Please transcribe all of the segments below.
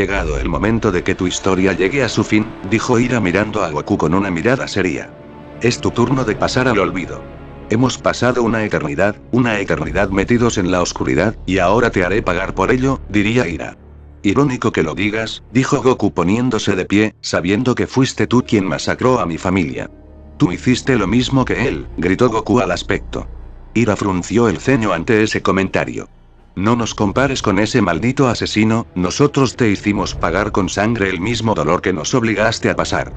Llegado el momento de que tu historia llegue a su fin, dijo Ira mirando a Goku con una mirada seria. Es tu turno de pasar al olvido. Hemos pasado una eternidad metidos en la oscuridad, y ahora te haré pagar por ello, diría Ira. Irónico que lo digas, dijo Goku poniéndose de pie, sabiendo que fuiste tú quien masacró a mi familia. Tú hiciste lo mismo que él, gritó Goku al aspecto. Ira frunció el ceño ante ese comentario. No nos compares con ese maldito asesino, nosotros te hicimos pagar con sangre el mismo dolor que nos obligaste a pasar.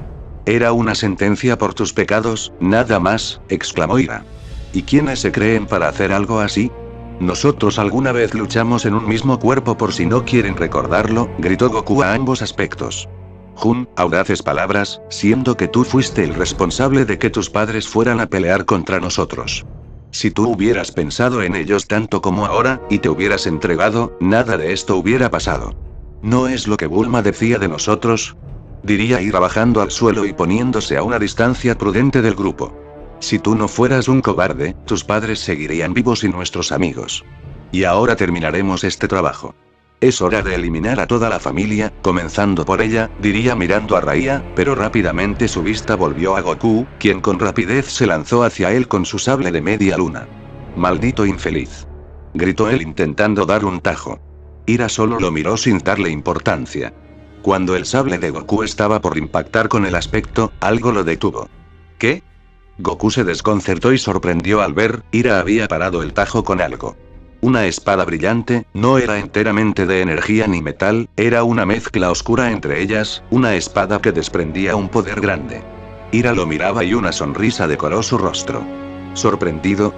Era una sentencia por tus pecados, nada más, exclamó Ira. ¿Y quiénes se creen para hacer algo así? Nosotros alguna vez luchamos en un mismo cuerpo por si no quieren recordarlo, gritó Goku a ambos aspectos. Jun, audaces palabras, siendo que tú fuiste el responsable de que tus padres fueran a pelear contra nosotros. Si tú hubieras pensado en ellos tanto como ahora, y te hubieras entregado, nada de esto hubiera pasado. ¿No es lo que Bulma decía de nosotros? Diría Ira bajando al suelo y poniéndose a una distancia prudente del grupo. Si tú no fueras un cobarde, tus padres seguirían vivos y nuestros amigos. Y ahora terminaremos este trabajo. Es hora de eliminar a toda la familia, comenzando por ella, diría mirando a Raiya, pero rápidamente su vista volvió a Goku, quien con rapidez se lanzó hacia él con su sable de media luna. Maldito infeliz. Gritó él intentando dar un tajo. Ira solo lo miró sin darle importancia. Cuando el sable de Goku estaba por impactar con el aspecto, algo lo detuvo. ¿Qué? Goku se desconcertó y sorprendió al ver, Ira había parado el tajo con algo. Una espada brillante, no era enteramente de energía ni metal, era una mezcla oscura entre ellas, una espada que desprendía un poder grande. Ira lo miraba y una sonrisa decoró su rostro. Sorprendido,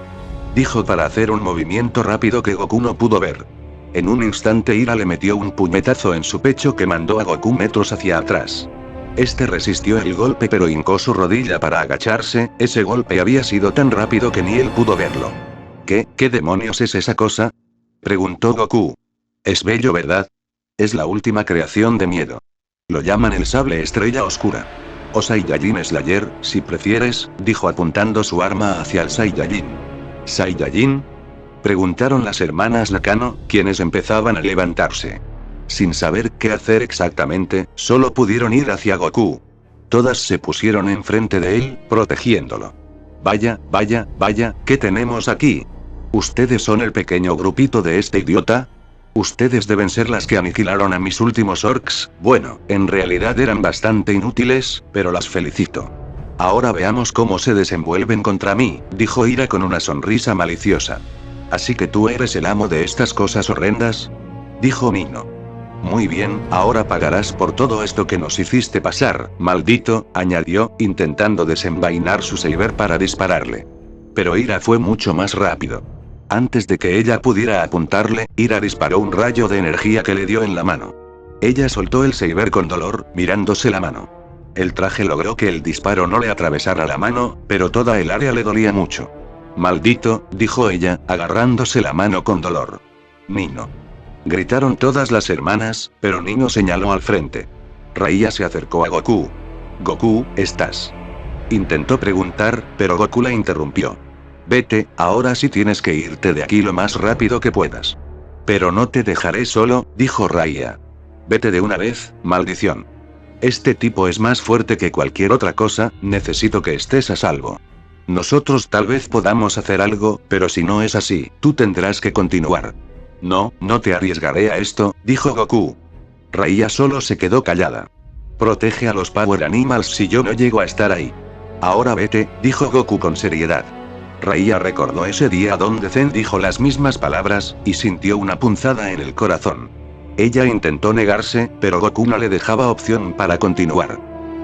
dijo para hacer un movimiento rápido que Goku no pudo ver. En un instante Ira le metió un puñetazo en su pecho que mandó a Goku metros hacia atrás. Este resistió el golpe pero hincó su rodilla para agacharse, ese golpe había sido tan rápido que ni él pudo verlo. ¿Qué demonios es esa cosa? Preguntó Goku. Es bello, ¿verdad? Es la última creación de miedo. Lo llaman el sable estrella oscura. O Saiyajin Slayer, si prefieres, dijo apuntando su arma hacia el Saiyajin. ¿Saiyajin? Preguntaron las hermanas Nakano, quienes empezaban a levantarse. Sin saber qué hacer exactamente, solo pudieron ir hacia Goku. Todas se pusieron enfrente de él, protegiéndolo. Vaya, ¿qué tenemos aquí? ¿Ustedes son el pequeño grupito de este idiota? Ustedes deben ser las que aniquilaron a mis últimos orcs, bueno, en realidad eran bastante inútiles, pero las felicito. Ahora veamos cómo se desenvuelven contra mí, dijo Ira con una sonrisa maliciosa. ¿Así que tú eres el amo de estas cosas horrendas? Dijo Nino. Muy bien, ahora pagarás por todo esto que nos hiciste pasar, maldito, añadió, intentando desenvainar su saber para dispararle. Pero Ira fue mucho más rápido. Antes de que ella pudiera apuntarle, Ira disparó un rayo de energía que le dio en la mano. Ella soltó el saber con dolor, mirándose la mano. El traje logró que el disparo no le atravesara la mano, pero toda el área le dolía mucho. Maldito, dijo ella, agarrándose la mano con dolor. Nino. Gritaron todas las hermanas, pero Nino señaló al frente. Raiya se acercó a Goku. Goku, ¿estás? Intentó preguntar, pero Goku la interrumpió. Vete, ahora sí tienes que irte de aquí lo más rápido que puedas. Pero no te dejaré solo, dijo Raiya. Vete de una vez, maldición. Este tipo es más fuerte que cualquier otra cosa, necesito que estés a salvo. Nosotros tal vez podamos hacer algo, pero si no es así, tú tendrás que continuar. No te arriesgaré a esto, dijo Goku. Raiya solo se quedó callada. Protege a los Power Animals si yo no llego a estar ahí. Ahora vete, dijo Goku con seriedad. Raiya recordó ese día donde Zen dijo las mismas palabras, y sintió una punzada en el corazón. Ella intentó negarse, pero Goku no le dejaba opción para continuar.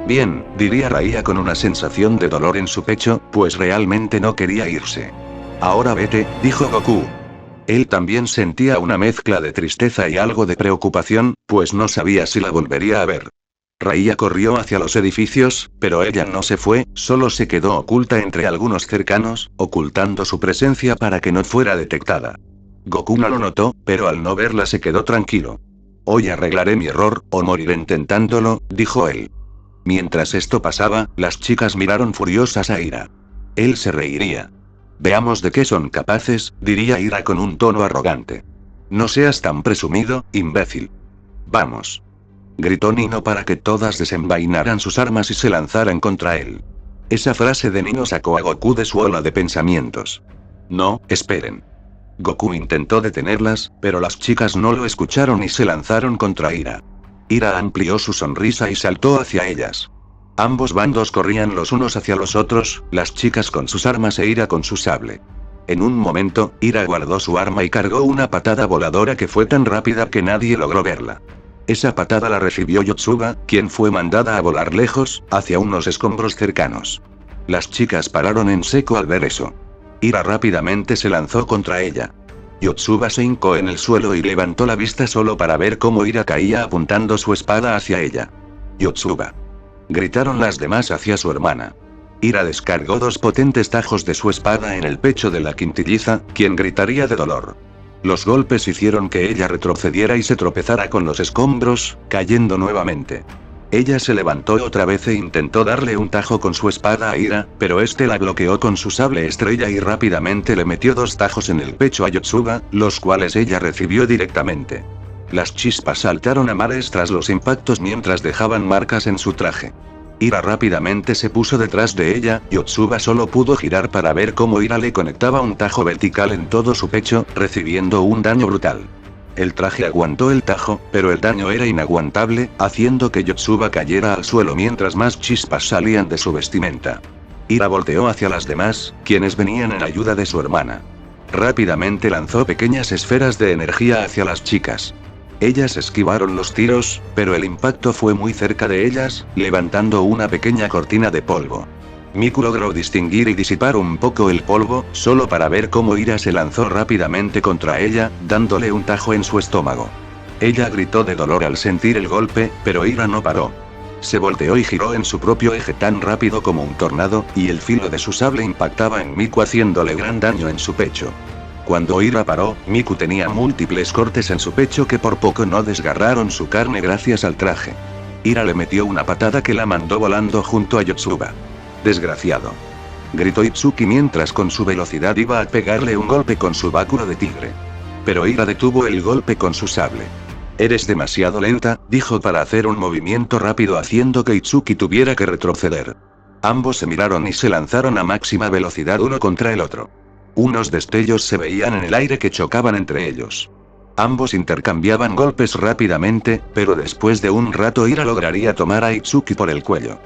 Bien, diría Raiya con una sensación de dolor en su pecho, pues realmente no quería irse. Ahora vete, dijo Goku. Él también sentía una mezcla de tristeza y algo de preocupación, pues no sabía si la volvería a ver. Raiya corrió hacia los edificios, pero ella no se fue, solo se quedó oculta entre algunos cercanos, ocultando su presencia para que no fuera detectada. Goku no lo notó, pero al no verla se quedó tranquilo. Hoy arreglaré mi error, o moriré intentándolo, dijo él. Mientras esto pasaba, las chicas miraron furiosas a Ira. Él se reiría. Veamos de qué son capaces, diría Ira con un tono arrogante. No seas tan presumido, imbécil. Vamos. Gritó Nino para que todas desenvainaran sus armas y se lanzaran contra él. Esa frase de Nino sacó a Goku de su ola de pensamientos. No, esperen. Goku intentó detenerlas, pero las chicas no lo escucharon y se lanzaron contra Ira. Ira amplió su sonrisa y saltó hacia ellas. Ambos bandos corrían los unos hacia los otros, las chicas con sus armas e Ira con su sable. En un momento, Ira guardó su arma y cargó una patada voladora que fue tan rápida que nadie logró verla. Esa patada la recibió Yotsuba, quien fue mandada a volar lejos, hacia unos escombros cercanos. Las chicas pararon en seco al ver eso. Ira rápidamente se lanzó contra ella. Yotsuba se hincó en el suelo y levantó la vista solo para ver cómo Ira caía apuntando su espada hacia ella. Yotsuba. Gritaron las demás hacia su hermana. Ira descargó 2 potentes tajos de su espada en el pecho de la quintilliza, quien gritaría de dolor. Los golpes hicieron que ella retrocediera y se tropezara con los escombros, cayendo nuevamente. Ella se levantó otra vez e intentó darle un tajo con su espada a Ira, pero este la bloqueó con su sable estrella y rápidamente le metió 2 tajos en el pecho a Yotsuba, los cuales ella recibió directamente. Las chispas saltaron a mares tras los impactos mientras dejaban marcas en su traje. Ira rápidamente se puso detrás de ella, Yotsuba solo pudo girar para ver cómo Ira le conectaba un tajo vertical en todo su pecho, recibiendo un daño brutal. El traje aguantó el tajo, pero el daño era inaguantable, haciendo que Yotsuba cayera al suelo mientras más chispas salían de su vestimenta. Ira volteó hacia las demás, quienes venían en ayuda de su hermana. Rápidamente lanzó pequeñas esferas de energía hacia las chicas. Ellas esquivaron los tiros, pero el impacto fue muy cerca de ellas, levantando una pequeña cortina de polvo. Miku logró distinguir y disipar un poco el polvo, solo para ver cómo Ira se lanzó rápidamente contra ella, dándole un tajo en su estómago. Ella gritó de dolor al sentir el golpe, pero Ira no paró. Se volteó y giró en su propio eje tan rápido como un tornado, y el filo de su sable impactaba en Miku haciéndole gran daño en su pecho. Cuando Ira paró, Miku tenía múltiples cortes en su pecho que por poco no desgarraron su carne gracias al traje. Ira le metió una patada que la mandó volando junto a Yotsuba. Desgraciado. Gritó Itsuki mientras con su velocidad iba a pegarle un golpe con su báculo de tigre. Pero Ira detuvo el golpe con su sable. Eres demasiado lenta, dijo para hacer un movimiento rápido haciendo que Itsuki tuviera que retroceder. Ambos se miraron y se lanzaron a máxima velocidad uno contra el otro. Unos destellos se veían en el aire que chocaban entre ellos. Ambos intercambiaban golpes rápidamente, pero después de un rato Ira lograría tomar a Itsuki por el cuello.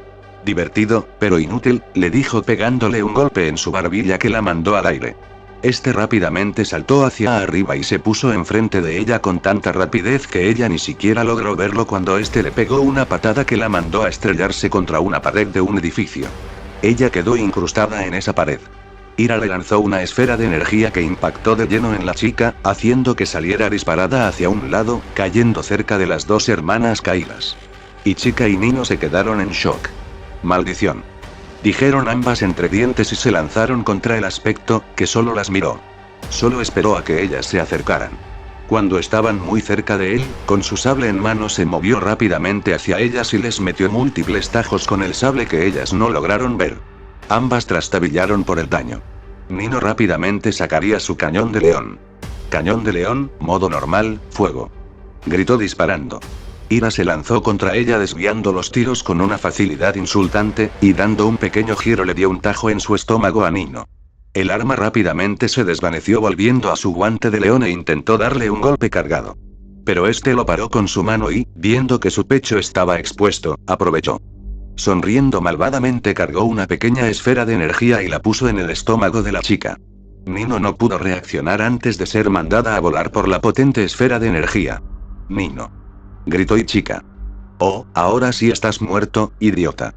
Divertido, pero inútil, le dijo pegándole un golpe en su barbilla que la mandó al aire. Este rápidamente saltó hacia arriba y se puso enfrente de ella con tanta rapidez que ella ni siquiera logró verlo cuando este le pegó una patada que la mandó a estrellarse contra una pared de un edificio. Ella quedó incrustada en esa pared. Ira le lanzó una esfera de energía que impactó de lleno en la chica, haciendo que saliera disparada hacia un lado, cayendo cerca de las 2 hermanas caídas. Ichika y Nino se quedaron en shock. Maldición. Dijeron ambas entre dientes y se lanzaron contra el aspecto, que solo las miró. Solo esperó a que ellas se acercaran. Cuando estaban muy cerca de él, con su sable en mano se movió rápidamente hacia ellas y les metió múltiples tajos con el sable que ellas no lograron ver. Ambas trastabillaron por el daño. Nino rápidamente sacaría su cañón de león. Cañón de león, modo normal, fuego. Gritó disparando. Ira se lanzó contra ella desviando los tiros con una facilidad insultante, y dando un pequeño giro le dio un tajo en su estómago a Nino. El arma rápidamente se desvaneció volviendo a su guante de león e intentó darle un golpe cargado. Pero este lo paró con su mano y, viendo que su pecho estaba expuesto, aprovechó. Sonriendo malvadamente cargó una pequeña esfera de energía y la puso en el estómago de la chica. Nino no pudo reaccionar antes de ser mandada a volar por la potente esfera de energía. Nino. Gritó Ichika. Oh, ahora sí estás muerto, idiota.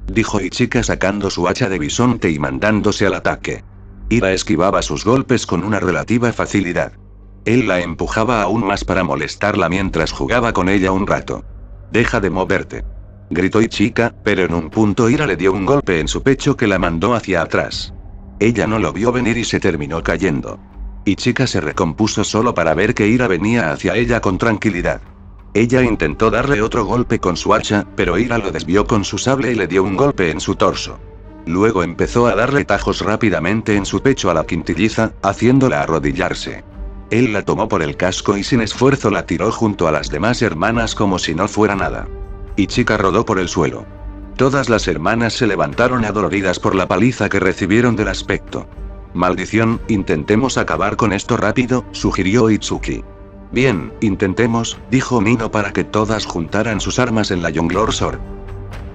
Dijo Ichika sacando su hacha de bisonte y mandándose al ataque. Ira esquivaba sus golpes con una relativa facilidad. Él la empujaba aún más para molestarla mientras jugaba con ella un rato. Deja de moverte. Gritó Ichika, pero en un punto Ira le dio un golpe en su pecho que la mandó hacia atrás. Ella no lo vio venir y se terminó cayendo. Ichika se recompuso solo para ver que Ira venía hacia ella con tranquilidad. Ella intentó darle otro golpe con su hacha, pero Ira lo desvió con su sable y le dio un golpe en su torso. Luego empezó a darle tajos rápidamente en su pecho a la quintilliza, haciéndola arrodillarse. Él la tomó por el casco y sin esfuerzo la tiró junto a las demás hermanas como si no fuera nada. Y Chica rodó por el suelo. Todas las hermanas se levantaron adoloridas por la paliza que recibieron del aspecto. Maldición, intentemos acabar con esto rápido, sugirió Itsuki. Bien, intentemos, dijo Nino para que todas juntaran sus armas en la Jonglor Sword.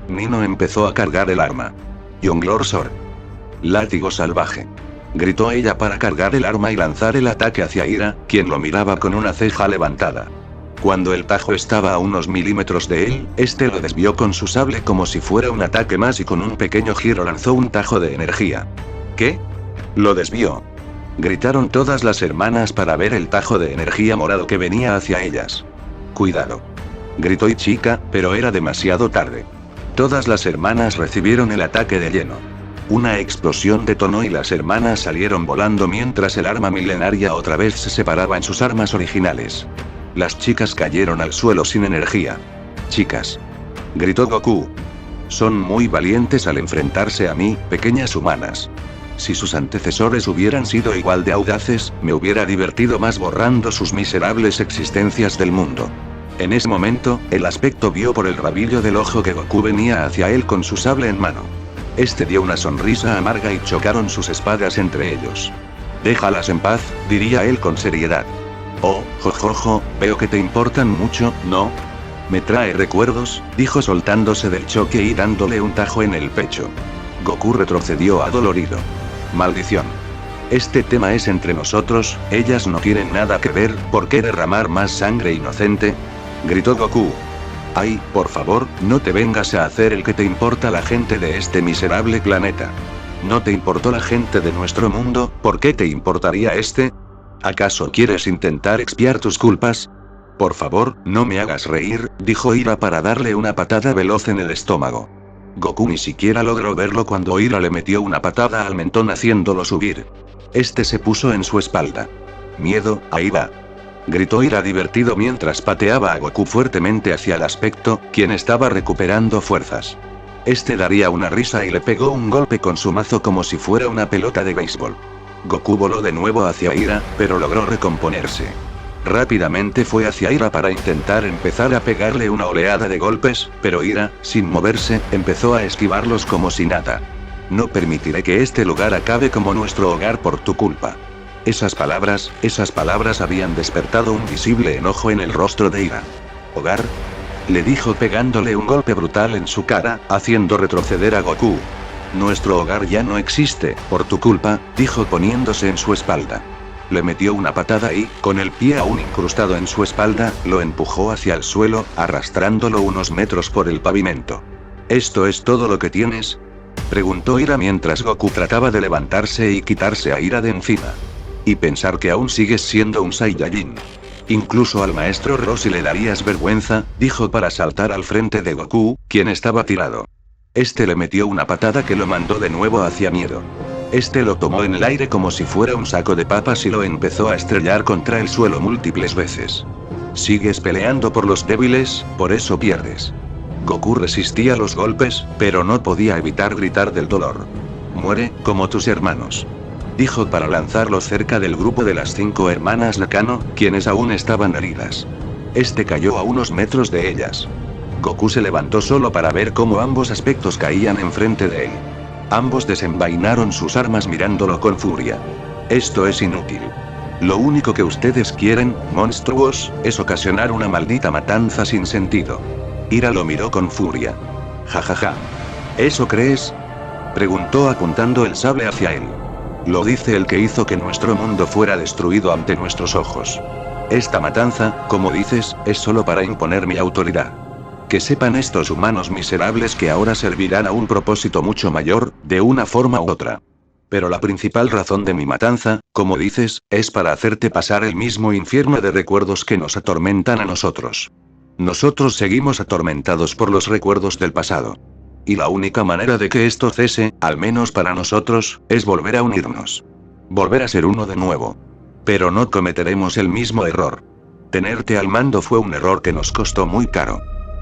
Nino empezó a cargar el arma. Jonglor Sword. Látigo salvaje. Gritó ella para cargar el arma y lanzar el ataque hacia Ira, quien lo miraba con una ceja levantada. Cuando el tajo estaba a unos milímetros de él, este lo desvió con su sable como si fuera un ataque más y con un pequeño giro lanzó un tajo de energía. ¿Qué? Lo desvió. Gritaron todas las hermanas para ver el tajo de energía morado que venía hacia ellas. Cuidado. Gritó Ichika, pero era demasiado tarde. Todas las hermanas recibieron el ataque de lleno. Una explosión detonó y las hermanas salieron volando mientras el arma milenaria otra vez se separaba en sus armas originales. Las chicas cayeron al suelo sin energía. Chicas. Gritó Goku. Son muy valientes al enfrentarse a mí, pequeñas humanas. Si sus antecesores hubieran sido igual de audaces, me hubiera divertido más borrando sus miserables existencias del mundo. En ese momento, el aspecto vio por el rabillo del ojo que Goku venía hacia él con su sable en mano. Este dio una sonrisa amarga y chocaron sus espadas entre ellos. Déjalas en paz, diría él con seriedad. Oh, jojojo, veo que te importan mucho, ¿no? Me trae recuerdos, dijo soltándose del choque y dándole un tajo en el pecho. Goku retrocedió adolorido. Maldición. Este tema es entre nosotros, ellas no tienen nada que ver, ¿por qué derramar más sangre inocente? Gritó Goku. Ay, por favor, no te vengas a hacer el que te importa la gente de este miserable planeta. ¿No te importó la gente de nuestro mundo? ¿Por qué te importaría este? ¿Acaso quieres intentar expiar tus culpas? Por favor, no me hagas reír, dijo Ira para darle una patada veloz en el estómago. Goku ni siquiera logró verlo cuando Ira le metió una patada al mentón haciéndolo subir. Este se puso en su espalda. Miedo, ahí va. Gritó Ira divertido mientras pateaba a Goku fuertemente hacia el aspecto, quien estaba recuperando fuerzas. Este daría una risa y le pegó un golpe con su mazo como si fuera una pelota de béisbol. Goku voló de nuevo hacia Ira, pero logró recomponerse. Rápidamente fue hacia Ira para intentar empezar a pegarle una oleada de golpes, pero Ira, sin moverse, empezó a esquivarlos como si nada. No permitiré que este lugar acabe como nuestro hogar por tu culpa. Esas palabras habían despertado un visible enojo en el rostro de Ira. ¿Hogar? Le dijo pegándole un golpe brutal en su cara, haciendo retroceder a Goku. Nuestro hogar ya no existe, por tu culpa, dijo poniéndose en su espalda. Le metió una patada y, con el pie aún incrustado en su espalda, lo empujó hacia el suelo, arrastrándolo unos metros por el pavimento. ¿Esto es todo lo que tienes? Preguntó Ira mientras Goku trataba de levantarse y quitarse a Ira de encima. Y pensar que aún sigues siendo un Saiyajin. Incluso al maestro Roshi le darías vergüenza, dijo para saltar al frente de Goku, quien estaba tirado. Este le metió una patada que lo mandó de nuevo hacia Miedo. Este lo tomó en el aire como si fuera un saco de papas y lo empezó a estrellar contra el suelo múltiples veces. Sigues peleando por los débiles, por eso pierdes. Goku resistía los golpes, pero no podía evitar gritar del dolor. Muere, como tus hermanos. Dijo para lanzarlo cerca del grupo de las 5 hermanas Nakano, quienes aún estaban heridas. Este cayó a unos metros de ellas. Goku se levantó solo para ver cómo ambos aspectos caían enfrente de él. Ambos desenvainaron sus armas mirándolo con furia. Esto es inútil. Lo único que ustedes quieren, monstruos, es ocasionar una maldita matanza sin sentido. Ira lo miró con furia. Jajaja. ¿Eso crees? Preguntó apuntando el sable hacia él. Lo dice el que hizo que nuestro mundo fuera destruido ante nuestros ojos. Esta matanza, como dices, es solo para imponer mi autoridad. Que sepan estos humanos miserables que ahora servirán a un propósito mucho mayor, de una forma u otra. Pero la principal razón de mi matanza, como dices, es para hacerte pasar el mismo infierno de recuerdos que nos atormentan a nosotros. Nosotros seguimos atormentados por los recuerdos del pasado. Y la única manera de que esto cese, al menos para nosotros, es volver a unirnos. Volver a ser uno de nuevo. Pero no cometeremos el mismo error. Tenerte al mando fue un error que nos costó muy caro.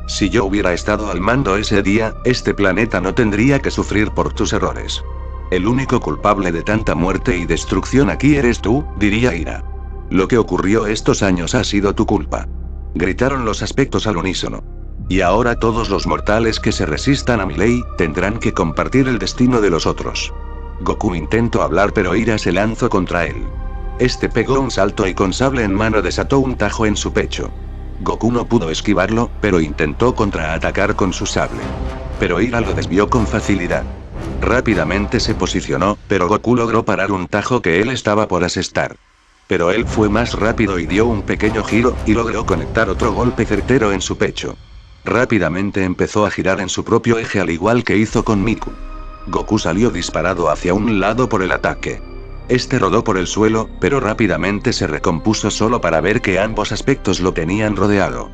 Si yo hubiera estado al mando ese día, este planeta no tendría que sufrir por tus errores. El único culpable de tanta muerte y destrucción aquí eres tú, diría Ira. Lo que ocurrió estos años ha sido tu culpa. Gritaron los aspectos al unísono. Y ahora todos los mortales que se resistan a mi ley, tendrán que compartir el destino de los otros. Goku intentó hablar pero Ira se lanzó contra él. Este pegó un salto y con sable en mano desató un tajo en su pecho. Goku no pudo esquivarlo, pero intentó contraatacar con su sable. Pero Ira lo desvió con facilidad. Rápidamente se posicionó, pero Goku logró parar un tajo que él estaba por asestar. Pero él fue más rápido y dio un pequeño giro, y logró conectar otro golpe certero en su pecho. Rápidamente empezó a girar en su propio eje al igual que hizo con Miku. Goku salió disparado hacia un lado por el ataque. Este rodó por el suelo, pero rápidamente se recompuso solo para ver que ambos aspectos lo tenían rodeado.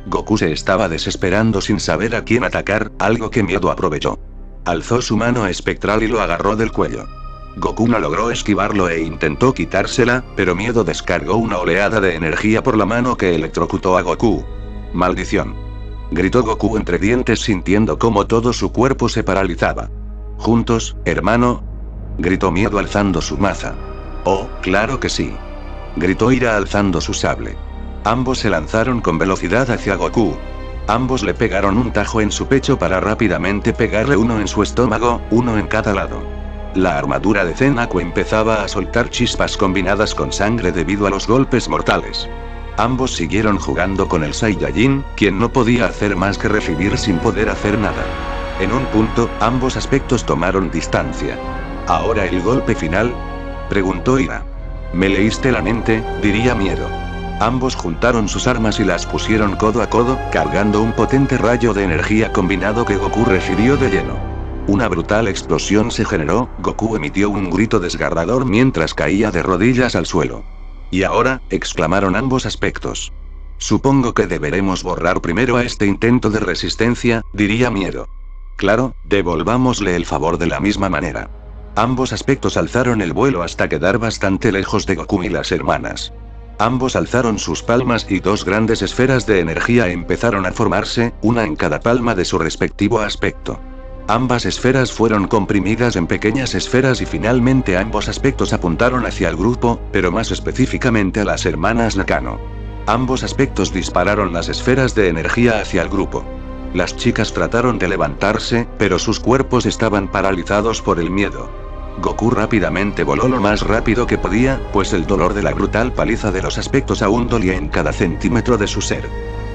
Goku se estaba desesperando sin saber a quién atacar, algo que Miedo aprovechó. Alzó su mano espectral y lo agarró del cuello. Goku no logró esquivarlo e intentó quitársela, pero Miedo descargó una oleada de energía por la mano que electrocutó a Goku. ¡Maldición!, gritó Goku entre dientes sintiendo cómo todo su cuerpo se paralizaba. «Juntos, hermano», gritó Miedo alzando su maza. «Oh, claro que sí», gritó Ira alzando su sable. Ambos se lanzaron con velocidad hacia Goku. Ambos le pegaron un tajo en su pecho para rápidamente pegarle uno en su estómago, uno en cada lado. La armadura de Zenaku empezaba a soltar chispas combinadas con sangre debido a los golpes mortales. Ambos siguieron jugando con el Saiyajin, quien no podía hacer más que recibir sin poder hacer nada. En un punto, ambos aspectos tomaron distancia. ¿Ahora el golpe final?, preguntó Ira. «Me leíste la mente», diría Miedo. Ambos juntaron sus armas y las pusieron codo a codo, cargando un potente rayo de energía combinado que Goku recibió de lleno. Una brutal explosión se generó, Goku emitió un grito desgarrador mientras caía de rodillas al suelo. «¿Y ahora?», exclamaron ambos aspectos. «Supongo que deberemos borrar primero a este intento de resistencia», diría Miedo. «Claro, devolvámosle el favor de la misma manera». Ambos aspectos alzaron el vuelo hasta quedar bastante lejos de Goku y las hermanas. Ambos alzaron sus palmas y dos grandes esferas de energía empezaron a formarse, una en cada palma de su respectivo aspecto. Ambas esferas fueron comprimidas en pequeñas esferas y finalmente ambos aspectos apuntaron hacia el grupo, pero más específicamente a las hermanas Nakano. Ambos aspectos dispararon las esferas de energía hacia el grupo. Las chicas trataron de levantarse, pero sus cuerpos estaban paralizados por el miedo. Goku rápidamente voló lo más rápido que podía, pues el dolor de la brutal paliza de los aspectos aún dolía en cada centímetro de su ser.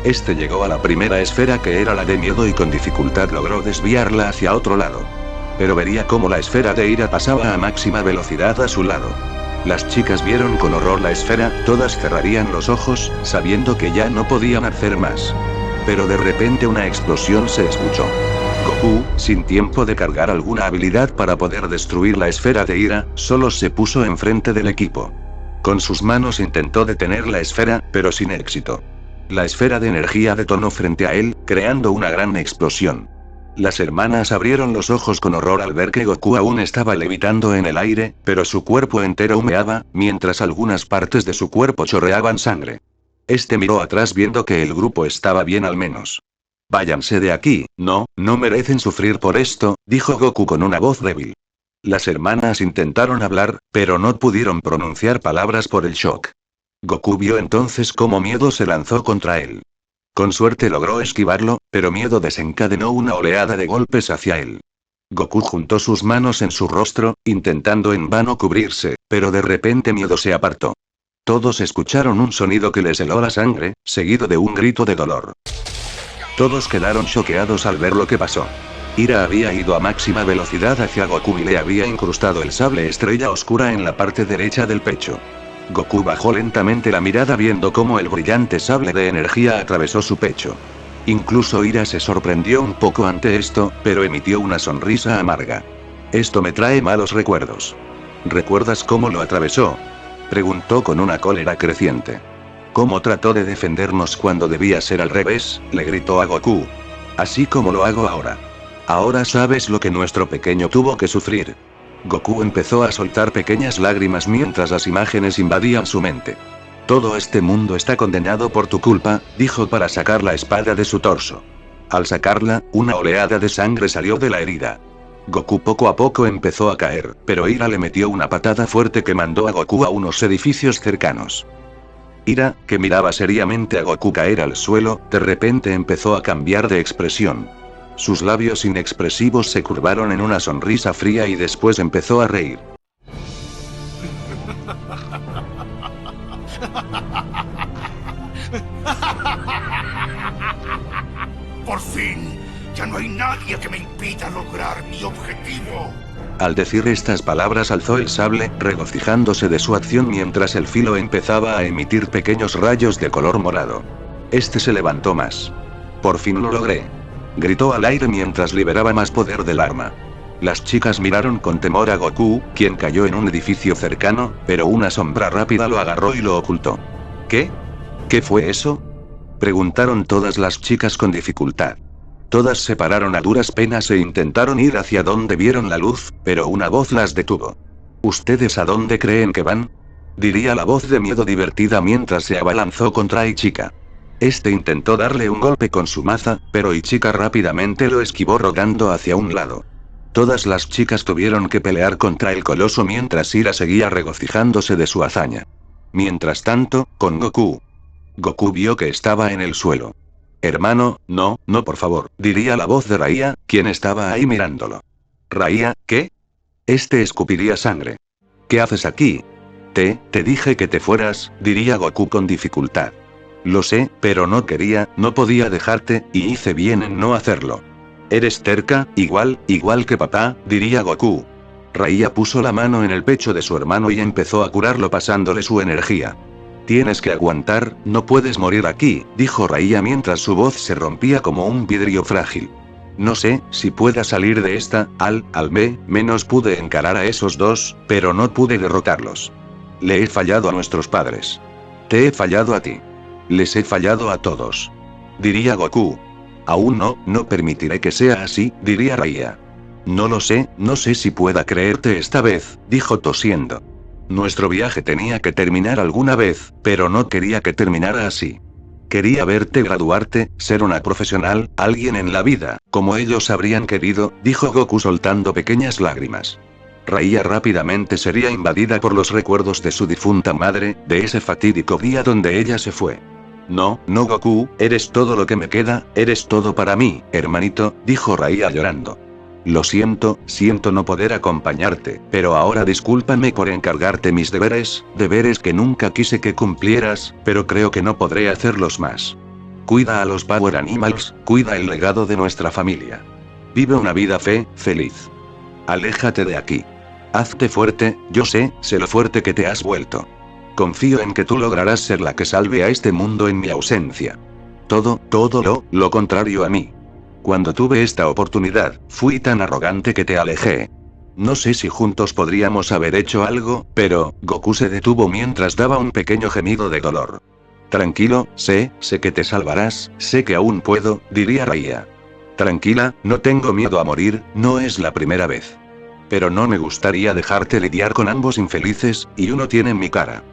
Este llegó a la primera esfera que era la de miedo y con dificultad logró desviarla hacia otro lado. Pero vería cómo la esfera de ira pasaba a máxima velocidad a su lado. Las chicas vieron con horror la esfera, todas cerrarían los ojos, sabiendo que ya no podían hacer más. Pero de repente una explosión se escuchó. Goku, sin tiempo de cargar alguna habilidad para poder destruir la esfera de ira, solo se puso enfrente del equipo. Con sus manos intentó detener la esfera, pero sin éxito. La esfera de energía detonó frente a él, creando una gran explosión. Las hermanas abrieron los ojos con horror al ver que Goku aún estaba levitando en el aire, pero su cuerpo entero humeaba, mientras algunas partes de su cuerpo chorreaban sangre. Este miró atrás viendo que el grupo estaba bien al menos. «Váyanse de aquí, no merecen sufrir por esto», dijo Goku con una voz débil. Las hermanas intentaron hablar, pero no pudieron pronunciar palabras por el shock. Goku vio entonces cómo Miedo se lanzó contra él. Con suerte logró esquivarlo, pero Miedo desencadenó una oleada de golpes hacia él. Goku juntó sus manos en su rostro, intentando en vano cubrirse, pero de repente Miedo se apartó. Todos escucharon un sonido que les heló la sangre, seguido de un grito de dolor. Todos quedaron choqueados al ver lo que pasó. Ira había ido a máxima velocidad hacia Goku y le había incrustado el sable estrella oscura en la parte derecha del pecho. Goku bajó lentamente la mirada viendo cómo el brillante sable de energía atravesó su pecho. Incluso Ira se sorprendió un poco ante esto, pero emitió una sonrisa amarga. «Esto me trae malos recuerdos». «¿Recuerdas cómo lo atravesó?», preguntó con una cólera creciente. «¿Cómo trató de defendernos cuando debía ser al revés?», le gritó a Goku. «Así como lo hago ahora. Ahora sabes lo que nuestro pequeño tuvo que sufrir». Goku empezó a soltar pequeñas lágrimas mientras las imágenes invadían su mente. «Todo este mundo está condenado por tu culpa», dijo para sacar la espada de su torso. Al sacarla, una oleada de sangre salió de la herida. Goku poco a poco empezó a caer, pero Ira le metió una patada fuerte que mandó a Goku a unos edificios cercanos. Ira, que miraba seriamente a Goku caer al suelo, de repente empezó a cambiar de expresión. Sus labios inexpresivos se curvaron en una sonrisa fría y después empezó a reír. ¡Por fin! ¡Ya no hay nadie que me impida lograr mi objetivo! Al decir estas palabras alzó el sable, regocijándose de su acción mientras el filo empezaba a emitir pequeños rayos de color morado. Este se levantó más. «Por fin lo logré», gritó al aire mientras liberaba más poder del arma. Las chicas miraron con temor a Goku, quien cayó en un edificio cercano, pero una sombra rápida lo agarró y lo ocultó. ¿Qué? ¿Qué fue eso?, preguntaron todas las chicas con dificultad. Todas se pararon a duras penas e intentaron ir hacia donde vieron la luz, pero una voz las detuvo. ¿Ustedes a dónde creen que van?, diría la voz de miedo divertida mientras se abalanzó contra Ichika. Este intentó darle un golpe con su maza, pero Ichika rápidamente lo esquivó rodando hacia un lado. Todas las chicas tuvieron que pelear contra el coloso mientras Ira seguía regocijándose de su hazaña. Mientras tanto, con Goku. Goku vio que estaba en el suelo. «Hermano, no, no por favor», diría la voz de Raiya, quien estaba ahí mirándolo. «Raiya, ¿qué?». Este escupiría sangre. «¿Qué haces aquí?». Te dije que te fueras», diría Goku con dificultad. «Lo sé, pero no quería, no podía dejarte, y hice bien en no hacerlo». «Eres terca, igual que papá», diría Goku. Raiya puso la mano en el pecho de su hermano y empezó a curarlo pasándole su energía. «Tienes que aguantar, no puedes morir aquí», dijo Raiya mientras su voz se rompía como un vidrio frágil. «No sé si pueda salir de esta, al menos pude encarar a esos dos, pero no pude derrotarlos. Le he fallado a nuestros padres. Te he fallado a ti. Les he fallado a todos», diría Goku. «Aún no permitiré que sea así», diría Raiya. «No lo sé, no sé si pueda creerte esta vez», dijo tosiendo. «Nuestro viaje tenía que terminar alguna vez, pero no quería que terminara así. Quería verte graduarte, ser una profesional, alguien en la vida, como ellos habrían querido», dijo Goku soltando pequeñas lágrimas. Raiya rápidamente sería invadida por los recuerdos de su difunta madre, de ese fatídico día donde ella se fue. «No, Goku, eres todo lo que me queda, eres todo para mí, hermanito», dijo Raiya llorando. «Lo siento no poder acompañarte, pero ahora discúlpame por encargarte mis deberes que nunca quise que cumplieras, pero creo que no podré hacerlos más. Cuida a los Power Animals, cuida el legado de nuestra familia. Vive una vida feliz. Aléjate de aquí. Hazte fuerte, yo sé lo fuerte que te has vuelto. Confío en que tú lograrás ser la que salve a este mundo en mi ausencia. Todo lo contrario a mí. Cuando tuve esta oportunidad, fui tan arrogante que te alejé. No sé si juntos podríamos haber hecho algo, pero...». Goku se detuvo mientras daba un pequeño gemido de dolor. «Tranquilo, sé que te salvarás, sé que aún puedo», diría Raiya. «Tranquila, no tengo miedo a morir, no es la primera vez. Pero no me gustaría dejarte lidiar con ambos infelices, y uno tiene mi cara.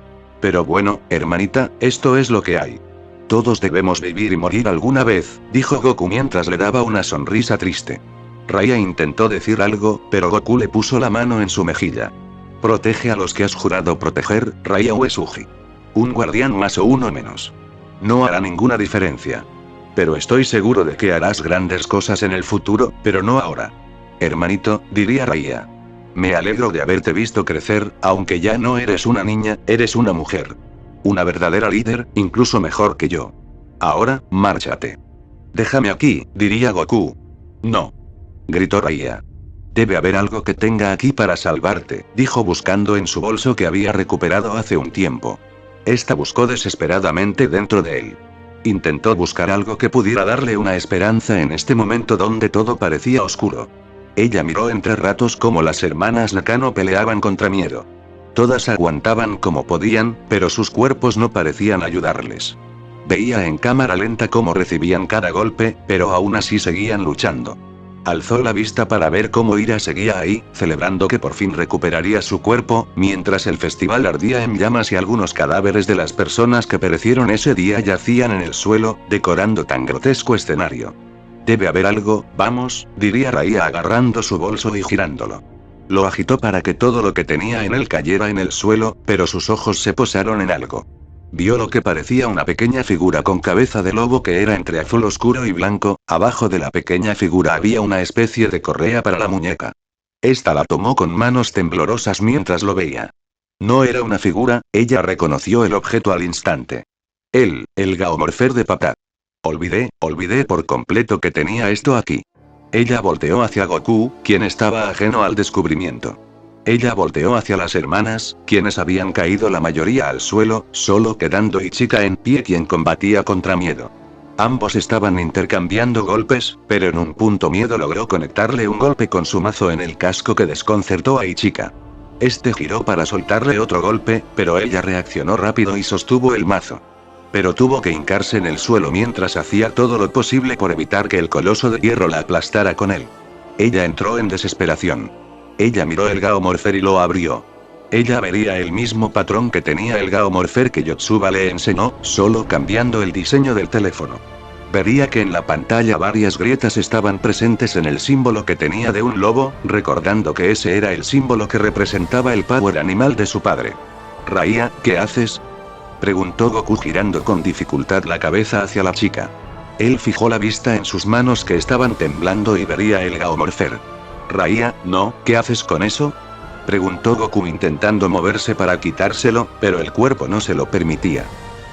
Pero bueno, hermanita, esto es lo que hay. Todos debemos vivir y morir alguna vez», dijo Goku mientras le daba una sonrisa triste. Raiya intentó decir algo, pero Goku le puso la mano en su mejilla. «Protege a los que has jurado proteger, Raiya Uesugi. Un guardián más o uno menos. No hará ninguna diferencia. Pero estoy seguro de que harás grandes cosas en el futuro, pero no ahora. Hermanito», diría Raiya. «Me alegro de haberte visto crecer, aunque ya no eres una niña, eres una mujer. Una verdadera líder, incluso mejor que yo. Ahora, márchate». «Déjame aquí», diría Goku. «No», gritó Raiya. «Debe haber algo que tenga aquí para salvarte», dijo buscando en su bolso que había recuperado hace un tiempo. Esta buscó desesperadamente dentro de él. Intentó buscar algo que pudiera darle una esperanza en este momento donde todo parecía oscuro. Ella miró entre ratos cómo las hermanas Nakano peleaban contra miedo. Todas aguantaban como podían, pero sus cuerpos no parecían ayudarles. Veía en cámara lenta cómo recibían cada golpe, pero aún así seguían luchando. Alzó la vista para ver cómo Ira seguía ahí, celebrando que por fin recuperaría su cuerpo, mientras el festival ardía en llamas y algunos cadáveres de las personas que perecieron ese día yacían en el suelo, decorando tan grotesco escenario. «Debe haber algo, vamos», diría Raiya agarrando su bolso y girándolo. Lo agitó para que todo lo que tenía en él cayera en el suelo, pero sus ojos se posaron en algo. Vio lo que parecía una pequeña figura con cabeza de lobo que era entre azul oscuro y blanco. Abajo de la pequeña figura había una especie de correa para la muñeca. Esta la tomó con manos temblorosas mientras lo veía. No era una figura, ella reconoció el objeto al instante. El Gaomorfer de papá. Olvidé por completo que tenía esto aquí. Ella volteó hacia Goku, quien estaba ajeno al descubrimiento. Ella volteó hacia las hermanas, quienes habían caído la mayoría al suelo, solo quedando Ichika en pie, quien combatía contra Miedo. Ambos estaban intercambiando golpes, pero en un punto Miedo logró conectarle un golpe con su mazo en el casco que desconcertó a Ichika. Este giró para soltarle otro golpe, pero ella reaccionó rápido y sostuvo el mazo. Pero tuvo que hincarse en el suelo mientras hacía todo lo posible por evitar que el coloso de hierro la aplastara con él. Ella entró en desesperación. Ella miró el Gaomorfer y lo abrió. Ella vería el mismo patrón que tenía el Gaomorfer que Yotsuba le enseñó, solo cambiando el diseño del teléfono. Vería que en la pantalla varias grietas estaban presentes en el símbolo que tenía de un lobo, recordando que ese era el símbolo que representaba el power animal de su padre. «Raya, ¿qué haces?», preguntó Goku girando con dificultad la cabeza hacia la chica. Él fijó la vista en sus manos que estaban temblando y vería el Gaomorfer. «Raya, no, ¿qué haces con eso?», preguntó Goku intentando moverse para quitárselo, pero el cuerpo no se lo permitía.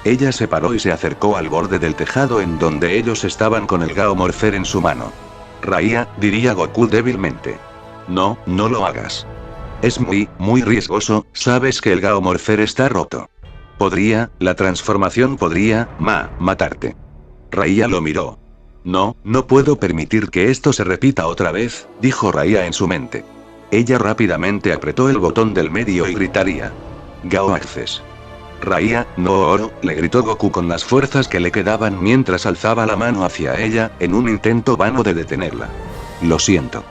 Ella se paró y se acercó al borde del tejado en donde ellos estaban con el Gaomorfer en su mano. «Raya», diría Goku débilmente. «No, no lo hagas. Es muy riesgoso, sabes que el Gaomorfer está roto. La transformación podría, matarte». Raya lo miró. No puedo permitir que esto se repita otra vez, dijo Raya en su mente. Ella rápidamente apretó el botón del medio y gritaría. «Gao Access». «Raya, no oro», le gritó Goku con las fuerzas que le quedaban mientras alzaba la mano hacia ella, en un intento vano de detenerla. «Lo siento.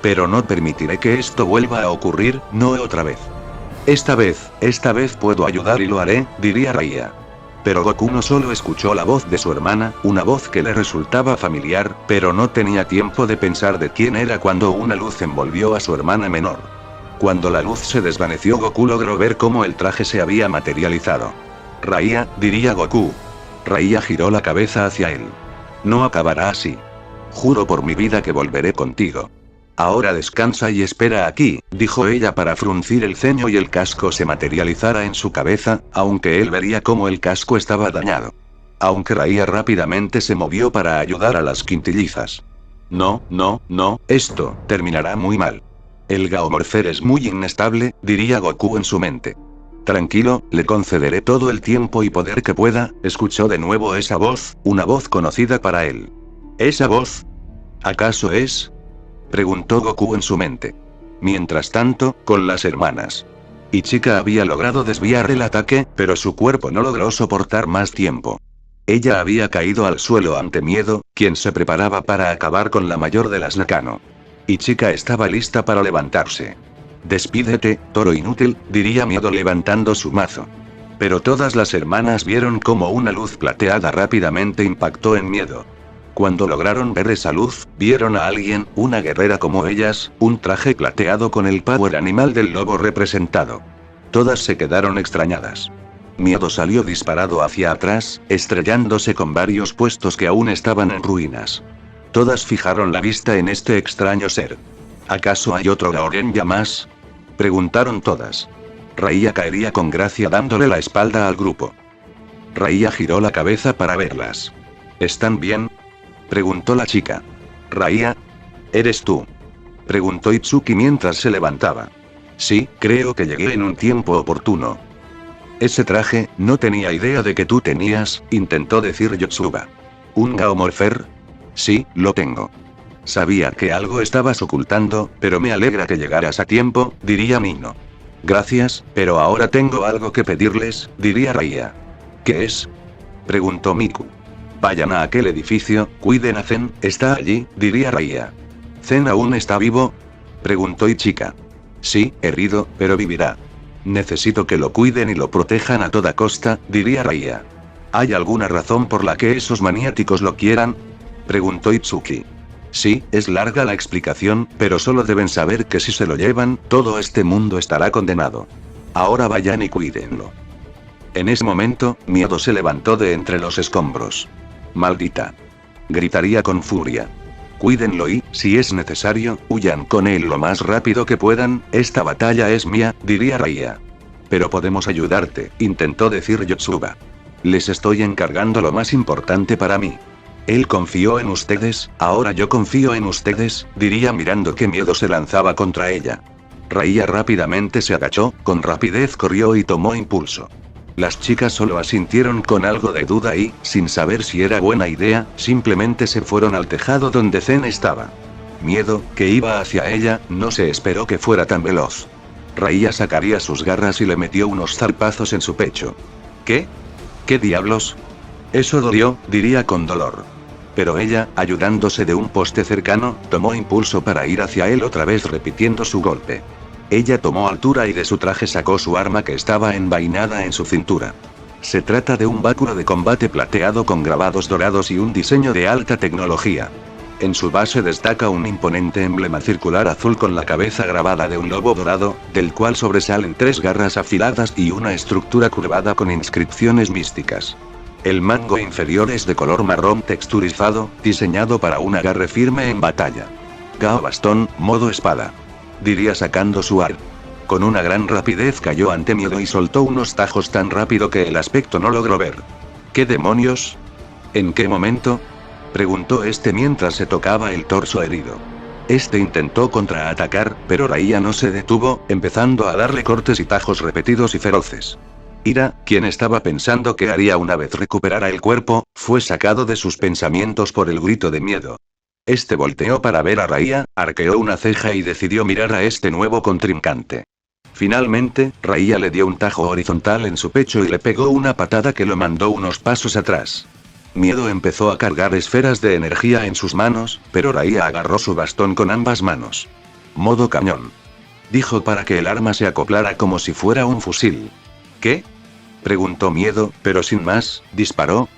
Pero no permitiré que esto vuelva a ocurrir, no otra vez. Esta vez puedo ayudar y lo haré», diría Raya. Pero Goku no solo escuchó la voz de su hermana, una voz que le resultaba familiar, pero no tenía tiempo de pensar de quién era cuando una luz envolvió a su hermana menor. Cuando la luz se desvaneció, Goku logró ver cómo el traje se había materializado. «Raya», diría Goku. Raya giró la cabeza hacia él. «No acabará así. Juro por mi vida que volveré contigo. Ahora descansa y espera aquí», dijo ella para fruncir el ceño y el casco se materializara en su cabeza, aunque él vería cómo el casco estaba dañado. Aunque Raya rápidamente se movió para ayudar a las quintillizas. No, esto terminará muy mal. El Gaomorfer es muy inestable, diría Goku en su mente. «Tranquilo, le concederé todo el tiempo y poder que pueda», escuchó de nuevo esa voz, una voz conocida para él. «¿Esa voz? ¿Acaso es?», preguntó Goku en su mente. Mientras tanto, con las hermanas. Ichika había logrado desviar el ataque, pero su cuerpo no logró soportar más tiempo. Ella había caído al suelo ante Miedo, quien se preparaba para acabar con la mayor de las Nakano. Ichika estaba lista para levantarse. «Despídete, toro inútil», diría Miedo levantando su mazo. Pero todas las hermanas vieron cómo una luz plateada rápidamente impactó en Miedo. Cuando lograron ver esa luz, vieron a alguien, una guerrera como ellas, un traje plateado con el power animal del lobo representado. Todas se quedaron extrañadas. Miedo salió disparado hacia atrás, estrellándose con varios puestos que aún estaban en ruinas. Todas fijaron la vista en este extraño ser. «¿Acaso hay otro Gaorenja más?», preguntaron todas. Raya caería con gracia dándole la espalda al grupo. Raya giró la cabeza para verlas. «¿Están bien?», preguntó la chica. «Raya, ¿eres tú?», preguntó Itsuki mientras se levantaba. «Sí, creo que llegué en un tiempo oportuno». «Ese traje, no tenía idea de que tú tenías», intentó decir Yotsuba. «¿Un Gaomorfer?». «Sí, lo tengo». «Sabía que algo estabas ocultando, pero me alegra que llegaras a tiempo», diría Mino. «Gracias, pero ahora tengo algo que pedirles», diría Raya. «¿Qué es?», preguntó Miku. «Vayan a aquel edificio, cuiden a Zen, está allí», diría Raya. «¿Zen aún está vivo?», preguntó Ichika. «Sí, herido, pero vivirá. Necesito que lo cuiden y lo protejan a toda costa», diría Raya. «¿Hay alguna razón por la que esos maniáticos lo quieran?», preguntó Itsuki. «Sí, es larga la explicación, pero solo deben saber que si se lo llevan, todo este mundo estará condenado. Ahora vayan y cuídenlo». En ese momento, Miedo se levantó de entre los escombros. ¡Maldita! Gritaría con furia. Cuídenlo y, si es necesario, huyan con él lo más rápido que puedan, esta batalla es mía, diría Raiya. Pero podemos ayudarte, intentó decir Yotsuba. Les estoy encargando lo más importante para mí. Él confió en ustedes, ahora yo confío en ustedes, diría mirando que Miedo se lanzaba contra ella. Raiya rápidamente se agachó, con rapidez corrió y tomó impulso. Las chicas solo asintieron con algo de duda y, sin saber si era buena idea, simplemente se fueron al tejado donde Zen estaba. Miedo, que iba hacia ella, no se esperó que fuera tan veloz. Raiya sacaría sus garras y le metió unos zarpazos en su pecho. ¿Qué? ¿Qué diablos? Eso dolió, diría con dolor. Pero ella, ayudándose de un poste cercano, tomó impulso para ir hacia él otra vez repitiendo su golpe. Ella tomó altura y de su traje sacó su arma que estaba envainada en su cintura. Se trata de un báculo de combate plateado con grabados dorados y un diseño de alta tecnología. En su base destaca un imponente emblema circular azul con la cabeza grabada de un lobo dorado, del cual sobresalen 3 garras afiladas y una estructura curvada con inscripciones místicas. El mango inferior es de color marrón texturizado, diseñado para un agarre firme en batalla. Gao bastón, modo espada. Diría sacando su ar. Con una gran rapidez cayó ante Miedo y soltó unos tajos tan rápido que el aspecto no logró ver. ¿Qué demonios? ¿En qué momento? Preguntó este mientras se tocaba el torso herido. Este intentó contraatacar, pero Raiya no se detuvo, empezando a darle cortes y tajos repetidos y feroces. Ira, quien estaba pensando qué haría una vez recuperara el cuerpo, fue sacado de sus pensamientos por el grito de Miedo. Este volteó para ver a Raiya, arqueó una ceja y decidió mirar a este nuevo contrincante. Finalmente, Raiya le dio un tajo horizontal en su pecho y le pegó una patada que lo mandó unos pasos atrás. Miedo empezó a cargar esferas de energía en sus manos, pero Raiya agarró su bastón con ambas manos. Modo cañón. Dijo para que el arma se acoplara como si fuera un fusil. ¿Qué? Preguntó Miedo, pero sin más, disparó.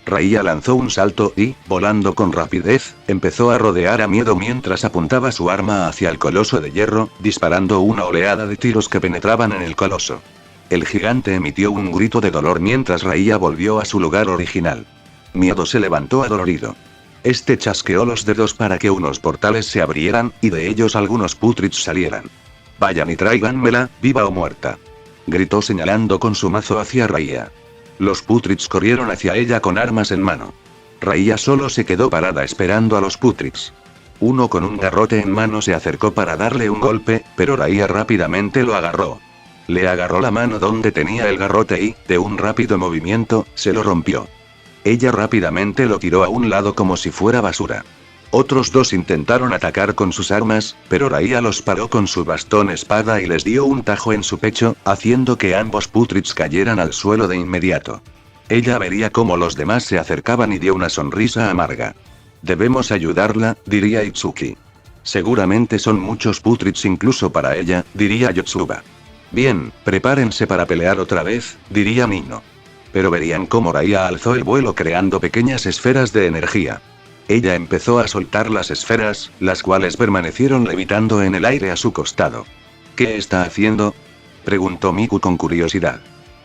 Raiya lanzó un salto y, volando con rapidez, empezó a rodear a Miedo mientras apuntaba su arma hacia el coloso de hierro, disparando una oleada de tiros que penetraban en el coloso. El gigante emitió un grito de dolor mientras Raiya volvió a su lugar original. Miedo se levantó adolorido. Este chasqueó los dedos para que unos portales se abrieran, y de ellos algunos putrits salieran. Vayan y tráiganmela, viva o muerta. Gritó señalando con su mazo hacia Raiya. Los putrits corrieron hacia ella con armas en mano. Raiya solo se quedó parada esperando a los putrits. Uno con un garrote en mano se acercó para darle un golpe, pero Raiya rápidamente lo agarró. Le agarró la mano donde tenía el garrote y, de un rápido movimiento, se lo rompió. Ella rápidamente lo tiró a un lado como si fuera basura. Otros 2 intentaron atacar con sus armas, pero Raiya los paró con su bastón espada y les dio un tajo en su pecho, haciendo que ambos putrits cayeran al suelo de inmediato. Ella vería cómo los demás se acercaban y dio una sonrisa amarga. Debemos ayudarla, diría Itsuki. Seguramente son muchos putrits incluso para ella, diría Yotsuba. Bien, prepárense para pelear otra vez, diría Nino. Pero verían cómo Raiya alzó el vuelo creando pequeñas esferas de energía. Ella empezó a soltar las esferas, las cuales permanecieron levitando en el aire a su costado. ¿Qué está haciendo? Preguntó Miku con curiosidad.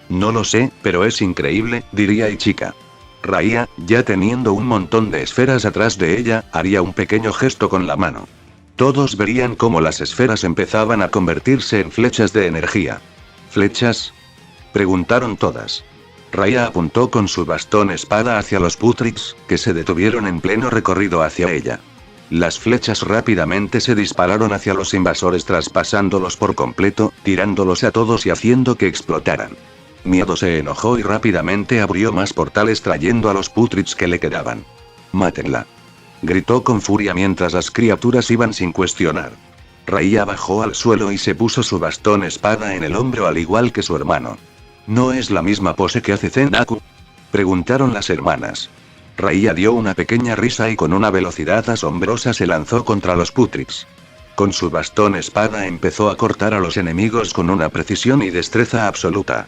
No lo sé, pero es increíble, diría Ichika. Raiya, ya teniendo un montón de esferas atrás de ella, haría un pequeño gesto con la mano. Todos verían cómo las esferas empezaban a convertirse en flechas de energía. ¿Flechas? Preguntaron todas. Raiya apuntó con su bastón espada hacia los putrits, que se detuvieron en pleno recorrido hacia ella. Las flechas rápidamente se dispararon hacia los invasores traspasándolos por completo, tirándolos a todos y haciendo que explotaran. Miedo se enojó y rápidamente abrió más portales trayendo a los putrits que le quedaban. «¡Mátenla!», gritó con furia mientras las criaturas iban sin cuestionar. Raiya bajó al suelo y se puso su bastón espada en el hombro al igual que su hermano. ¿No es la misma pose que hace Zen-aku?, preguntaron las hermanas. Raiya dio una pequeña risa y con una velocidad asombrosa se lanzó contra los putrits. Con su bastón espada empezó a cortar a los enemigos con una precisión y destreza absoluta.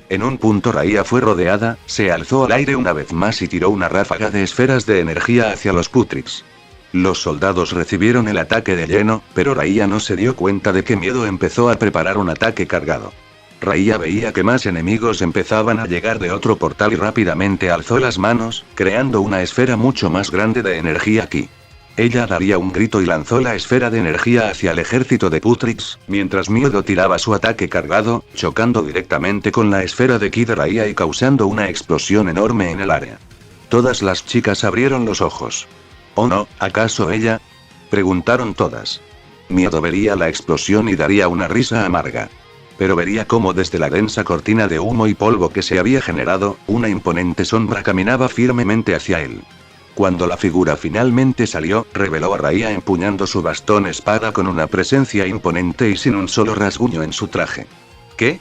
En un punto Raiya fue rodeada, se alzó al aire una vez más y tiró una ráfaga de esferas de energía hacia los putrits. Los soldados recibieron el ataque de lleno, pero Raiya no se dio cuenta de que Miedo empezó a preparar un ataque cargado. Raiya veía que más enemigos empezaban a llegar de otro portal y rápidamente alzó las manos, creando una esfera mucho más grande de energía ki. Ella daría un grito y lanzó la esfera de energía hacia el ejército de Putrix, mientras Miedo tiraba su ataque cargado, chocando directamente con la esfera de ki de Raiya y causando una explosión enorme en el área. Todas las chicas abrieron los ojos. «¿Oh no, acaso ella?», preguntaron todas. Miedo vería la explosión y daría una risa amarga. Pero vería cómo desde la densa cortina de humo y polvo que se había generado, una imponente sombra caminaba firmemente hacia él. Cuando la figura finalmente salió, reveló a Raiya empuñando su bastón espada con una presencia imponente y sin un solo rasguño en su traje. ¿Qué?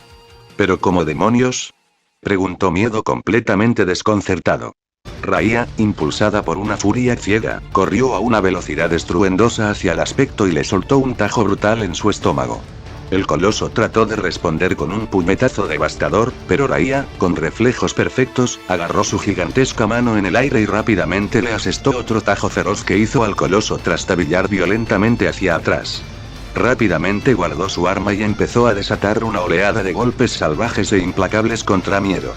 ¿Pero cómo demonios?, preguntó Miedo completamente desconcertado. Raiya, impulsada por una furia ciega, corrió a una velocidad estruendosa hacia el aspecto y le soltó un tajo brutal en su estómago. El coloso trató de responder con un puñetazo devastador, pero Raiya, con reflejos perfectos, agarró su gigantesca mano en el aire y rápidamente le asestó otro tajo feroz que hizo al coloso trastabillar violentamente hacia atrás. Rápidamente guardó su arma y empezó a desatar una oleada de golpes salvajes e implacables contra Miedo.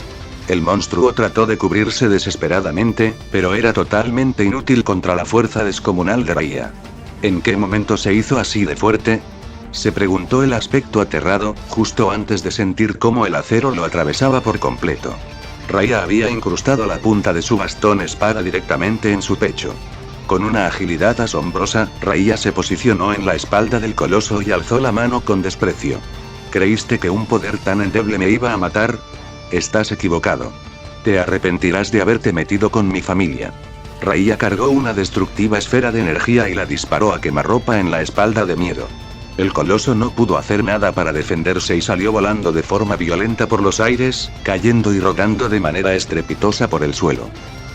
El monstruo trató de cubrirse desesperadamente, pero era totalmente inútil contra la fuerza descomunal de Raiya. ¿En qué momento se hizo así de fuerte?, se preguntó el aspecto aterrado, justo antes de sentir cómo el acero lo atravesaba por completo. Raiya había incrustado la punta de su bastón espada directamente en su pecho. Con una agilidad asombrosa, Raiya se posicionó en la espalda del coloso y alzó la mano con desprecio. ¿Creíste que un poder tan endeble me iba a matar? Estás equivocado. Te arrepentirás de haberte metido con mi familia. Raiya cargó una destructiva esfera de energía y la disparó a quemarropa en la espalda de Miedo. El coloso no pudo hacer nada para defenderse y salió volando de forma violenta por los aires, cayendo y rodando de manera estrepitosa por el suelo.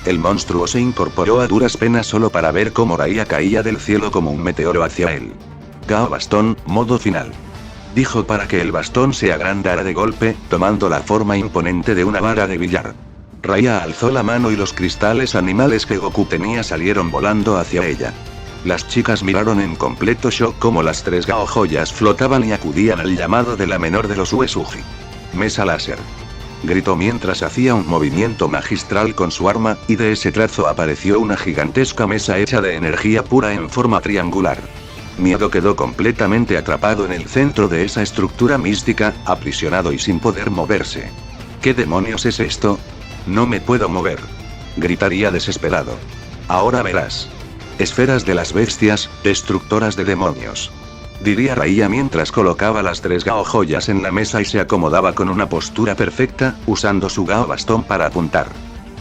El monstruo se incorporó a duras penas solo para ver cómo Raiya caía del cielo como un meteoro hacia él. Gao Bastón, modo final. Dijo para que el bastón se agrandara de golpe, tomando la forma imponente de una vara de billar. Raiya alzó la mano y los cristales animales que Goku tenía salieron volando hacia ella. Las chicas miraron en completo shock cómo las tres Gao joyas flotaban y acudían al llamado de la menor de los Uesugi. Mesa láser. Gritó mientras hacía un movimiento magistral con su arma, y de ese trazo apareció una gigantesca mesa hecha de energía pura en forma triangular. Miedo quedó completamente atrapado en el centro de esa estructura mística, aprisionado y sin poder moverse. ¿Qué demonios es esto? No me puedo mover. Gritaría desesperado. Ahora verás. Esferas de las bestias, destructoras de demonios. Diría Raiya mientras colocaba las tres Gao joyas en la mesa y se acomodaba con una postura perfecta, usando su Gao bastón para apuntar.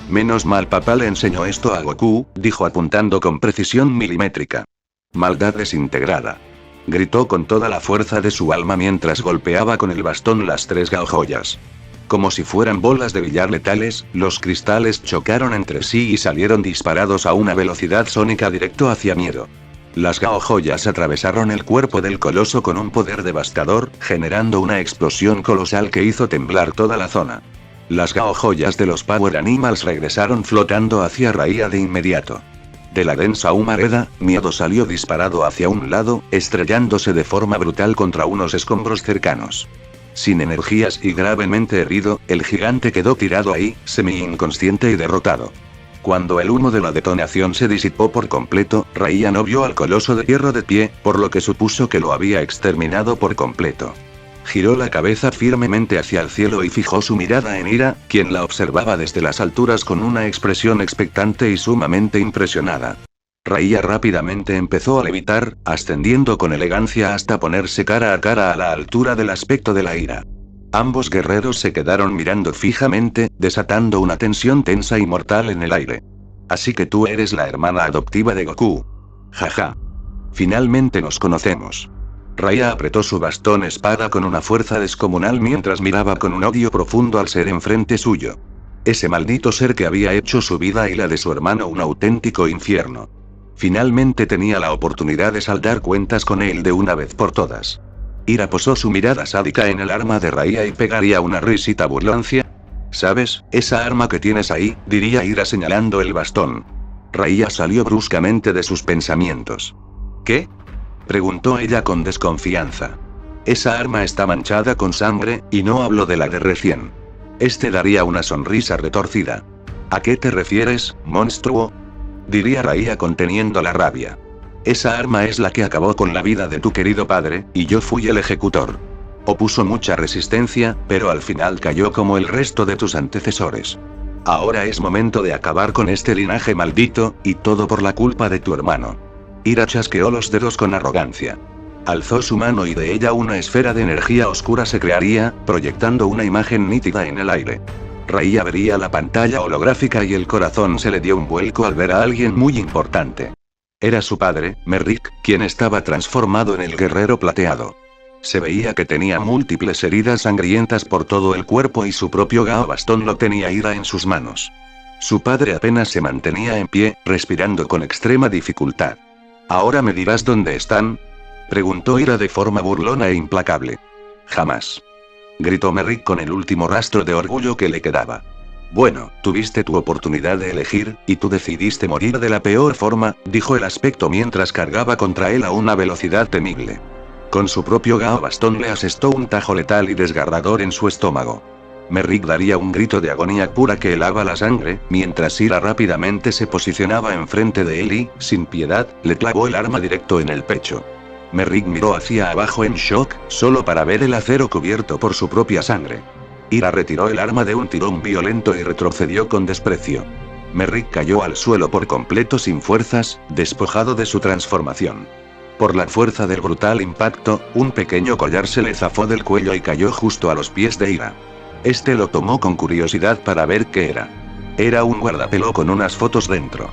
Menos mal papá le enseñó esto a Goku, dijo apuntando con precisión milimétrica. Maldad desintegrada. Gritó con toda la fuerza de su alma mientras golpeaba con el bastón las tres Gao joyas. Como si fueran bolas de billar letales, los cristales chocaron entre sí y salieron disparados a una velocidad sónica directo hacia Miedo. Las Gao joyas atravesaron el cuerpo del coloso con un poder devastador, generando una explosión colosal que hizo temblar toda la zona. Las Gao joyas de los Power Animals regresaron flotando hacia Raiya de inmediato. De la densa humareda, Miedo salió disparado hacia un lado, estrellándose de forma brutal contra unos escombros cercanos. Sin energías y gravemente herido, el gigante quedó tirado ahí, semi-inconsciente y derrotado. Cuando el humo de la detonación se disipó por completo, Raiya no vio al coloso de hierro de pie, por lo que supuso que lo había exterminado por completo. Giró la cabeza firmemente hacia el cielo y fijó su mirada en Ira, quien la observaba desde las alturas con una expresión expectante y sumamente impresionada. Raiya rápidamente empezó a levitar, ascendiendo con elegancia hasta ponerse cara a la altura del aspecto de la Ira. Ambos guerreros se quedaron mirando fijamente, desatando una tensión tensa y mortal en el aire. Así que tú eres la hermana adoptiva de Goku. Jaja. Finalmente nos conocemos. Raiya apretó su bastón espada con una fuerza descomunal mientras miraba con un odio profundo al ser enfrente suyo. Ese maldito ser que había hecho su vida y la de su hermano un auténtico infierno. Finalmente tenía la oportunidad de saldar cuentas con él de una vez por todas. Ira posó su mirada sádica en el arma de Raiya y pegaría una risita burlancia. ¿Sabes, esa arma que tienes ahí?, diría Ira señalando el bastón. Raiya salió bruscamente de sus pensamientos. ¿Qué?, preguntó ella con desconfianza. Esa arma está manchada con sangre, y no hablo de la de recién. Daría una sonrisa retorcida. ¿A qué te refieres, monstruo? Diría Raya conteniendo la rabia. Esa arma es la que acabó con la vida de tu querido padre, y yo fui el ejecutor. Opuso mucha resistencia, pero al final cayó como el resto de tus antecesores. Ahora es momento de acabar con este linaje maldito, y todo por la culpa de tu hermano. Ira chasqueó los dedos con arrogancia. Alzó su mano y de ella una esfera de energía oscura se crearía, proyectando una imagen nítida en el aire. Raya vería la pantalla holográfica y el corazón se le dio un vuelco al ver a alguien muy importante. Era su padre, Merrick, quien estaba transformado en el guerrero plateado. Se veía que tenía múltiples heridas sangrientas por todo el cuerpo y su propio Gao bastón lo tenía Ira en sus manos. Su padre apenas se mantenía en pie, respirando con extrema dificultad. ¿Ahora me dirás dónde están?, preguntó Ira de forma burlona e implacable. Jamás, gritó Merrick con el último rastro de orgullo que le quedaba. Bueno, tuviste tu oportunidad de elegir, y tú decidiste morir de la peor forma, dijo el aspecto mientras cargaba contra él a una velocidad temible. Con su propio Gao bastón le asestó un tajo letal y desgarrador en su estómago. Merrick daría un grito de agonía pura que helaba la sangre, mientras Ira rápidamente se posicionaba enfrente de él y, sin piedad, le clavó el arma directo en el pecho. Merrick miró hacia abajo en shock, solo para ver el acero cubierto por su propia sangre. Ira retiró el arma de un tirón violento y retrocedió con desprecio. Merrick cayó al suelo por completo sin fuerzas, despojado de su transformación. Por la fuerza del brutal impacto, un pequeño collar se le zafó del cuello y cayó justo a los pies de Ira. Lo tomó con curiosidad para ver qué era. Era un guardapelo con unas fotos dentro.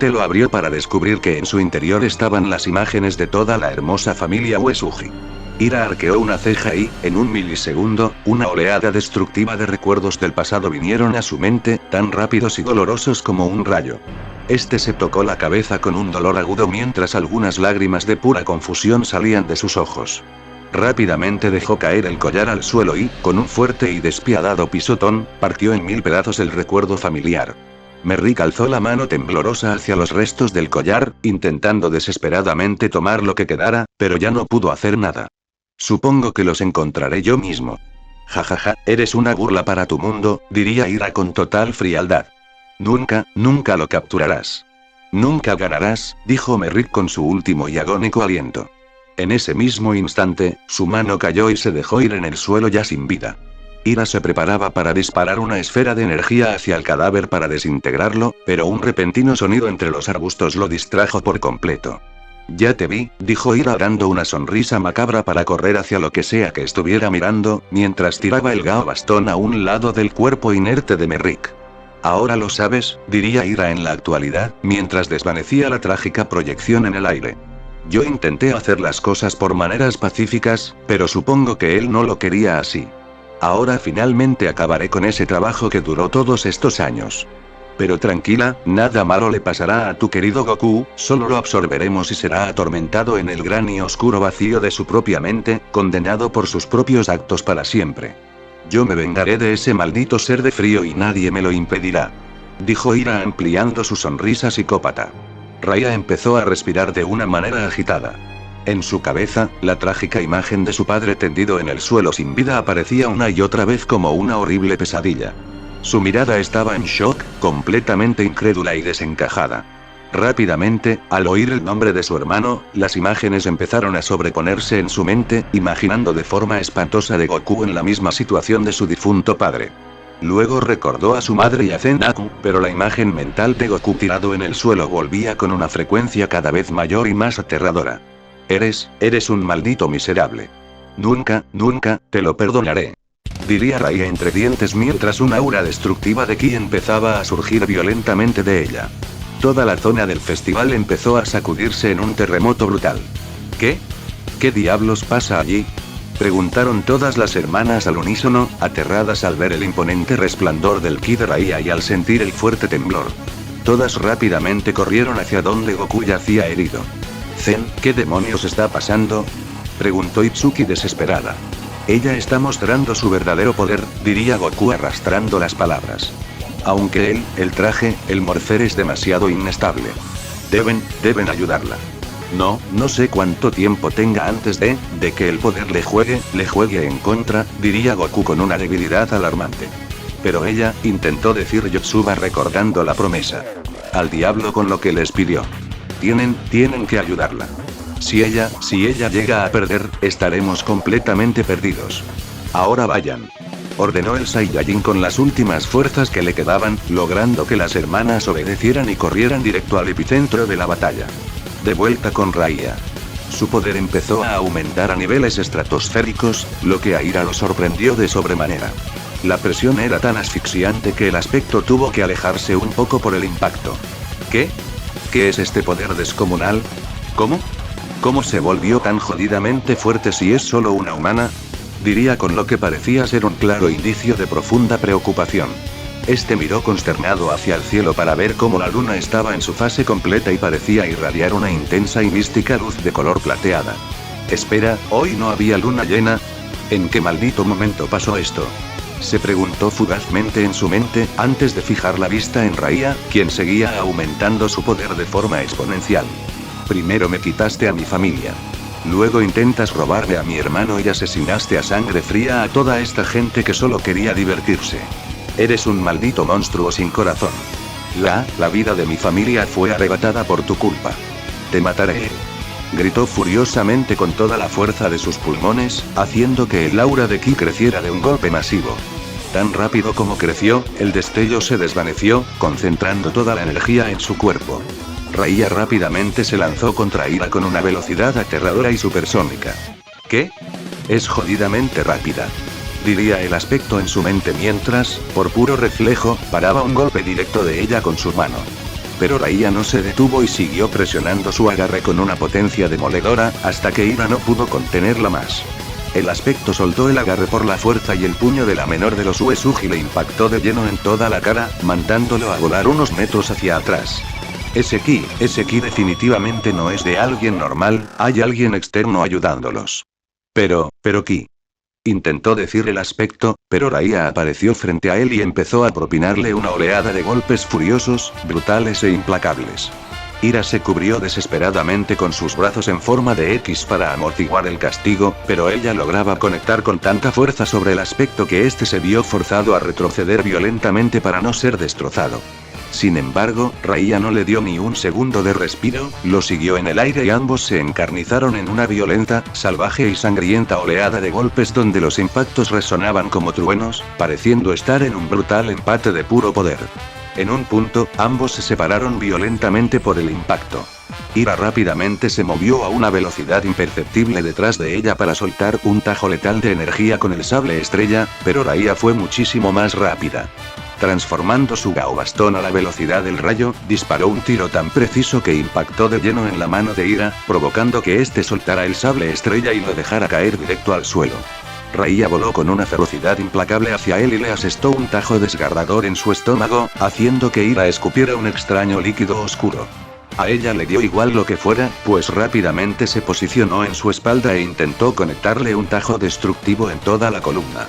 Lo abrió para descubrir que en su interior estaban las imágenes de toda la hermosa familia Uesugi. Ira arqueó una ceja y, en un milisegundo, una oleada destructiva de recuerdos del pasado vinieron a su mente, tan rápidos y dolorosos como un rayo. Se tocó la cabeza con un dolor agudo mientras algunas lágrimas de pura confusión salían de sus ojos. Rápidamente dejó caer el collar al suelo y, con un fuerte y despiadado pisotón, partió en 1000 pedazos el recuerdo familiar. Merrick alzó la mano temblorosa hacia los restos del collar, intentando desesperadamente tomar lo que quedara, pero ya no pudo hacer nada. Supongo que los encontraré yo mismo. Jajaja, eres una burla para tu mundo, diría Ira con total frialdad. Nunca lo capturarás. Nunca ganarás, dijo Merrick con su último y agónico aliento. En ese mismo instante, su mano cayó y se dejó ir en el suelo ya sin vida. Ira se preparaba para disparar una esfera de energía hacia el cadáver para desintegrarlo, pero un repentino sonido entre los arbustos lo distrajo por completo. Ya te vi, dijo Ira dando una sonrisa macabra para correr hacia lo que sea que estuviera mirando, mientras tiraba el Gao bastón a un lado del cuerpo inerte de Merrick. Ahora lo sabes, diría Ira en la actualidad, mientras desvanecía la trágica proyección en el aire. Yo intenté hacer las cosas por maneras pacíficas, pero supongo que él no lo quería así. Ahora finalmente acabaré con ese trabajo que duró todos estos años. Pero tranquila, nada malo le pasará a tu querido Goku, solo lo absorberemos y será atormentado en el gran y oscuro vacío de su propia mente, condenado por sus propios actos para siempre. Yo me vengaré de ese maldito ser de frío y nadie me lo impedirá. Dijo Ira ampliando su sonrisa psicópata. Raya empezó a respirar de una manera agitada. En su cabeza, la trágica imagen de su padre tendido en el suelo sin vida aparecía una y otra vez como una horrible pesadilla. Su mirada estaba en shock, completamente incrédula y desencajada. Rápidamente, al oír el nombre de su hermano, las imágenes empezaron a sobreponerse en su mente, imaginando de forma espantosa de Goku en la misma situación de su difunto padre. Luego recordó a su madre y a Zenaku, pero la imagen mental de Goku tirado en el suelo volvía con una frecuencia cada vez mayor y más aterradora. Eres un maldito miserable. Nunca, te lo perdonaré. Diría Raya entre dientes mientras una aura destructiva de ki empezaba a surgir violentamente de ella. Toda la zona del festival empezó a sacudirse en un terremoto brutal. ¿Qué? ¿Qué diablos pasa allí?, preguntaron todas las hermanas al unísono, aterradas al ver el imponente resplandor del ki de Raya y al sentir el fuerte temblor. Todas rápidamente corrieron hacia donde Goku yacía herido. Zen, ¿qué demonios está pasando?, preguntó Itsuki desesperada. Ella está mostrando su verdadero poder, diría Goku arrastrando las palabras. Aunque el traje, el morfer es demasiado inestable. Deben ayudarla. No sé cuánto tiempo tenga antes de que el poder le juegue en contra, diría Goku con una debilidad alarmante. Pero ella, intentó decir Yotsuba recordando la promesa. Al diablo con lo que les pidió. Tienen que ayudarla. Si ella llega a perder, estaremos completamente perdidos. Ahora vayan. Ordenó el Saiyajin con las últimas fuerzas que le quedaban, logrando que las hermanas obedecieran y corrieran directo al epicentro de la batalla. De vuelta con Raiya. Su poder empezó a aumentar a niveles estratosféricos, lo que a Ira lo sorprendió de sobremanera. La presión era tan asfixiante que el aspecto tuvo que alejarse un poco por el impacto. ¿Qué? ¿Qué es este poder descomunal? ¿Cómo? ¿Cómo se volvió tan jodidamente fuerte si es solo una humana? Diría con lo que parecía ser un claro indicio de profunda preocupación. Este miró consternado hacia el cielo para ver cómo la luna estaba en su fase completa y parecía irradiar una intensa y mística luz de color plateada. Espera, ¿hoy no había luna llena? ¿En qué maldito momento pasó esto? Se preguntó fugazmente en su mente, antes de fijar la vista en Raiya, quien seguía aumentando su poder de forma exponencial. Primero me quitaste a mi familia. Luego intentas robarme a mi hermano y asesinaste a sangre fría a toda esta gente que solo quería divertirse. Eres un maldito monstruo sin corazón. La vida de mi familia fue arrebatada por tu culpa. Te mataré. Gritó furiosamente con toda la fuerza de sus pulmones, haciendo que el aura de Ki creciera de un golpe masivo. Tan rápido como creció, el destello se desvaneció, concentrando toda la energía en su cuerpo. Raiya rápidamente se lanzó contra Ira con una velocidad aterradora y supersónica. ¿Qué? Es jodidamente rápida. Diría el aspecto en su mente mientras, por puro reflejo, paraba un golpe directo de ella con su mano. Pero Raiya no se detuvo y siguió presionando su agarre con una potencia demoledora, hasta que Ira no pudo contenerla más. El aspecto soltó el agarre por la fuerza y el puño de la menor de los Uesugi le impactó de lleno en toda la cara, mandándolo a volar unos metros hacia atrás. Ese ki definitivamente no es de alguien normal, hay alguien externo ayudándolos. Pero Ki. Intentó decir el aspecto, pero Raiya apareció frente a él y empezó a propinarle una oleada de golpes furiosos, brutales e implacables. Ira se cubrió desesperadamente con sus brazos en forma de X para amortiguar el castigo, pero ella lograba conectar con tanta fuerza sobre el aspecto que éste se vio forzado a retroceder violentamente para no ser destrozado. Sin embargo, Raiya no le dio ni un segundo de respiro, lo siguió en el aire y ambos se encarnizaron en una violenta, salvaje y sangrienta oleada de golpes donde los impactos resonaban como truenos, pareciendo estar en un brutal empate de puro poder. En un punto, ambos se separaron violentamente por el impacto. Ira rápidamente se movió a una velocidad imperceptible detrás de ella para soltar un tajo letal de energía con el sable estrella, pero Raiya fue muchísimo más rápida. Transformando su Gao bastón a la velocidad del rayo, disparó un tiro tan preciso que impactó de lleno en la mano de Ira, provocando que éste soltara el sable estrella y lo dejara caer directo al suelo. Raiya voló con una ferocidad implacable hacia él y le asestó un tajo desgarrador en su estómago, haciendo que Ira escupiera un extraño líquido oscuro. A ella le dio igual lo que fuera, pues rápidamente se posicionó en su espalda e intentó conectarle un tajo destructivo en toda la columna.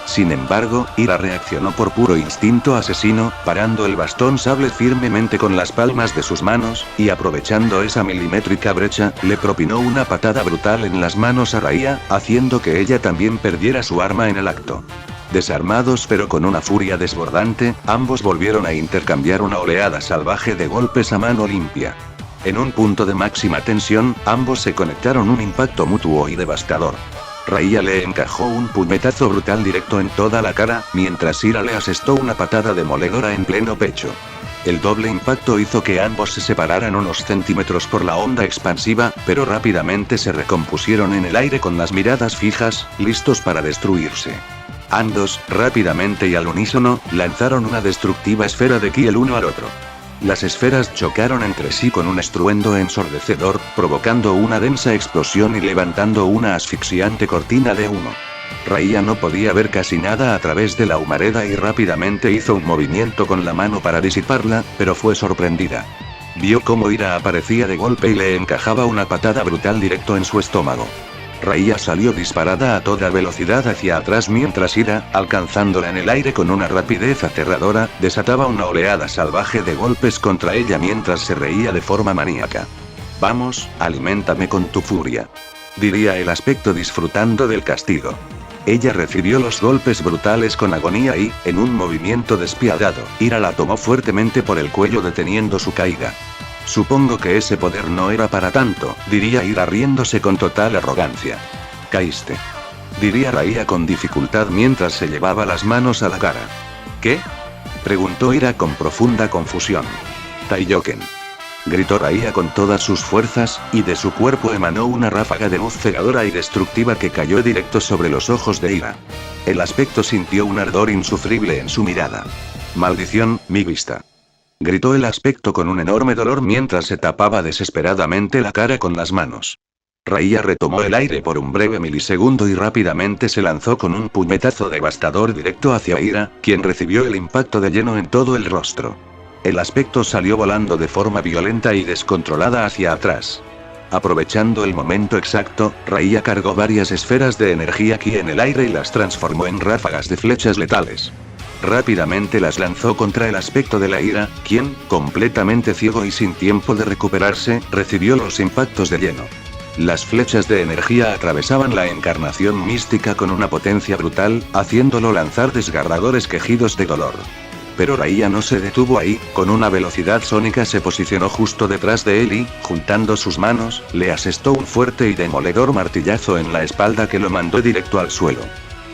Sin embargo, Ira reaccionó por puro instinto asesino, parando el bastón sable firmemente con las palmas de sus manos, y aprovechando esa milimétrica brecha, le propinó una patada brutal en las manos a Raiya, haciendo que ella también perdiera su arma en el acto. Desarmados pero con una furia desbordante, ambos volvieron a intercambiar una oleada salvaje de golpes a mano limpia. En un punto de máxima tensión, ambos se conectaron un impacto mutuo y devastador. Raiya le encajó un puñetazo brutal directo en toda la cara, mientras Ira le asestó una patada demoledora en pleno pecho. El doble impacto hizo que ambos se separaran unos centímetros por la onda expansiva, pero rápidamente se recompusieron en el aire con las miradas fijas, listos para destruirse. Ambos, rápidamente y al unísono, lanzaron una destructiva esfera de ki el uno al otro. Las esferas chocaron entre sí con un estruendo ensordecedor, provocando una densa explosión y levantando una asfixiante cortina de humo. Raiya no podía ver casi nada a través de la humareda y rápidamente hizo un movimiento con la mano para disiparla, pero fue sorprendida. Vio cómo Ira aparecía de golpe y le encajaba una patada brutal directo en su estómago. Raiya salió disparada a toda velocidad hacia atrás mientras Ira, alcanzándola en el aire con una rapidez aterradora, desataba una oleada salvaje de golpes contra ella mientras se reía de forma maníaca. Vamos, aliméntame con tu furia. Diría el aspecto disfrutando del castigo. Ella recibió los golpes brutales con agonía y, en un movimiento despiadado, Ira la tomó fuertemente por el cuello deteniendo su caída. Supongo que ese poder no era para tanto, diría Ira riéndose con total arrogancia. Caíste. Diría Raya con dificultad mientras se llevaba las manos a la cara. ¿Qué? Preguntó Ira con profunda confusión. Taiyoken. Gritó Raya con todas sus fuerzas, y de su cuerpo emanó una ráfaga de luz cegadora y destructiva que cayó directo sobre los ojos de Ira. El aspecto sintió un ardor insufrible en su mirada. Maldición, mi vista. Gritó el aspecto con un enorme dolor mientras se tapaba desesperadamente la cara con las manos. Raya retomó el aire por un breve milisegundo y rápidamente se lanzó con un puñetazo devastador directo hacia Ira, quien recibió el impacto de lleno en todo el rostro. El aspecto salió volando de forma violenta y descontrolada hacia atrás. Aprovechando el momento exacto, Raya cargó varias esferas de energía ki en el aire y las transformó en ráfagas de flechas letales. Rápidamente las lanzó contra el aspecto de la Ira, quien, completamente ciego y sin tiempo de recuperarse, recibió los impactos de lleno. Las flechas de energía atravesaban la encarnación mística con una potencia brutal, haciéndolo lanzar desgarradores quejidos de dolor. Pero Raya no se detuvo ahí, con una velocidad sónica se posicionó justo detrás de él y, juntando sus manos, le asestó un fuerte y demoledor martillazo en la espalda que lo mandó directo al suelo.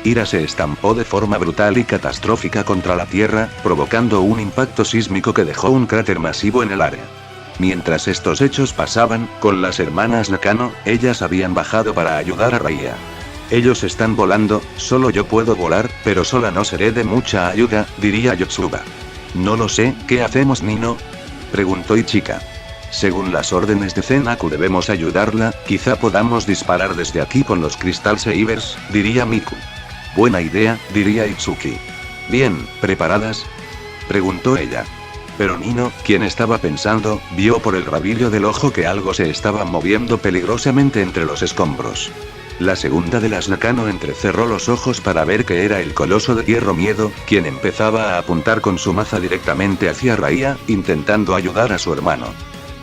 Ira se estampó de forma brutal y catastrófica contra la tierra, provocando un impacto sísmico que dejó un cráter masivo en el área. Mientras estos hechos pasaban, con las hermanas Nakano, ellas habían bajado para ayudar a Raya. Ellos están volando, solo yo puedo volar, pero sola no seré de mucha ayuda, diría Yotsuba. No lo sé, ¿qué hacemos Nino? Preguntó Ichika. Según las órdenes de Zenaku debemos ayudarla, quizá podamos disparar desde aquí con los Crystal Sabers, diría Miku. Buena idea, diría Itsuki. Bien, ¿preparadas? Preguntó ella. Pero Nino, quien estaba pensando, vio por el rabillo del ojo que algo se estaba moviendo peligrosamente entre los escombros. La segunda de las Nakano entrecerró los ojos para ver que era el coloso de hierro Miedo, quien empezaba a apuntar con su maza directamente hacia Raya, intentando ayudar a su hermano.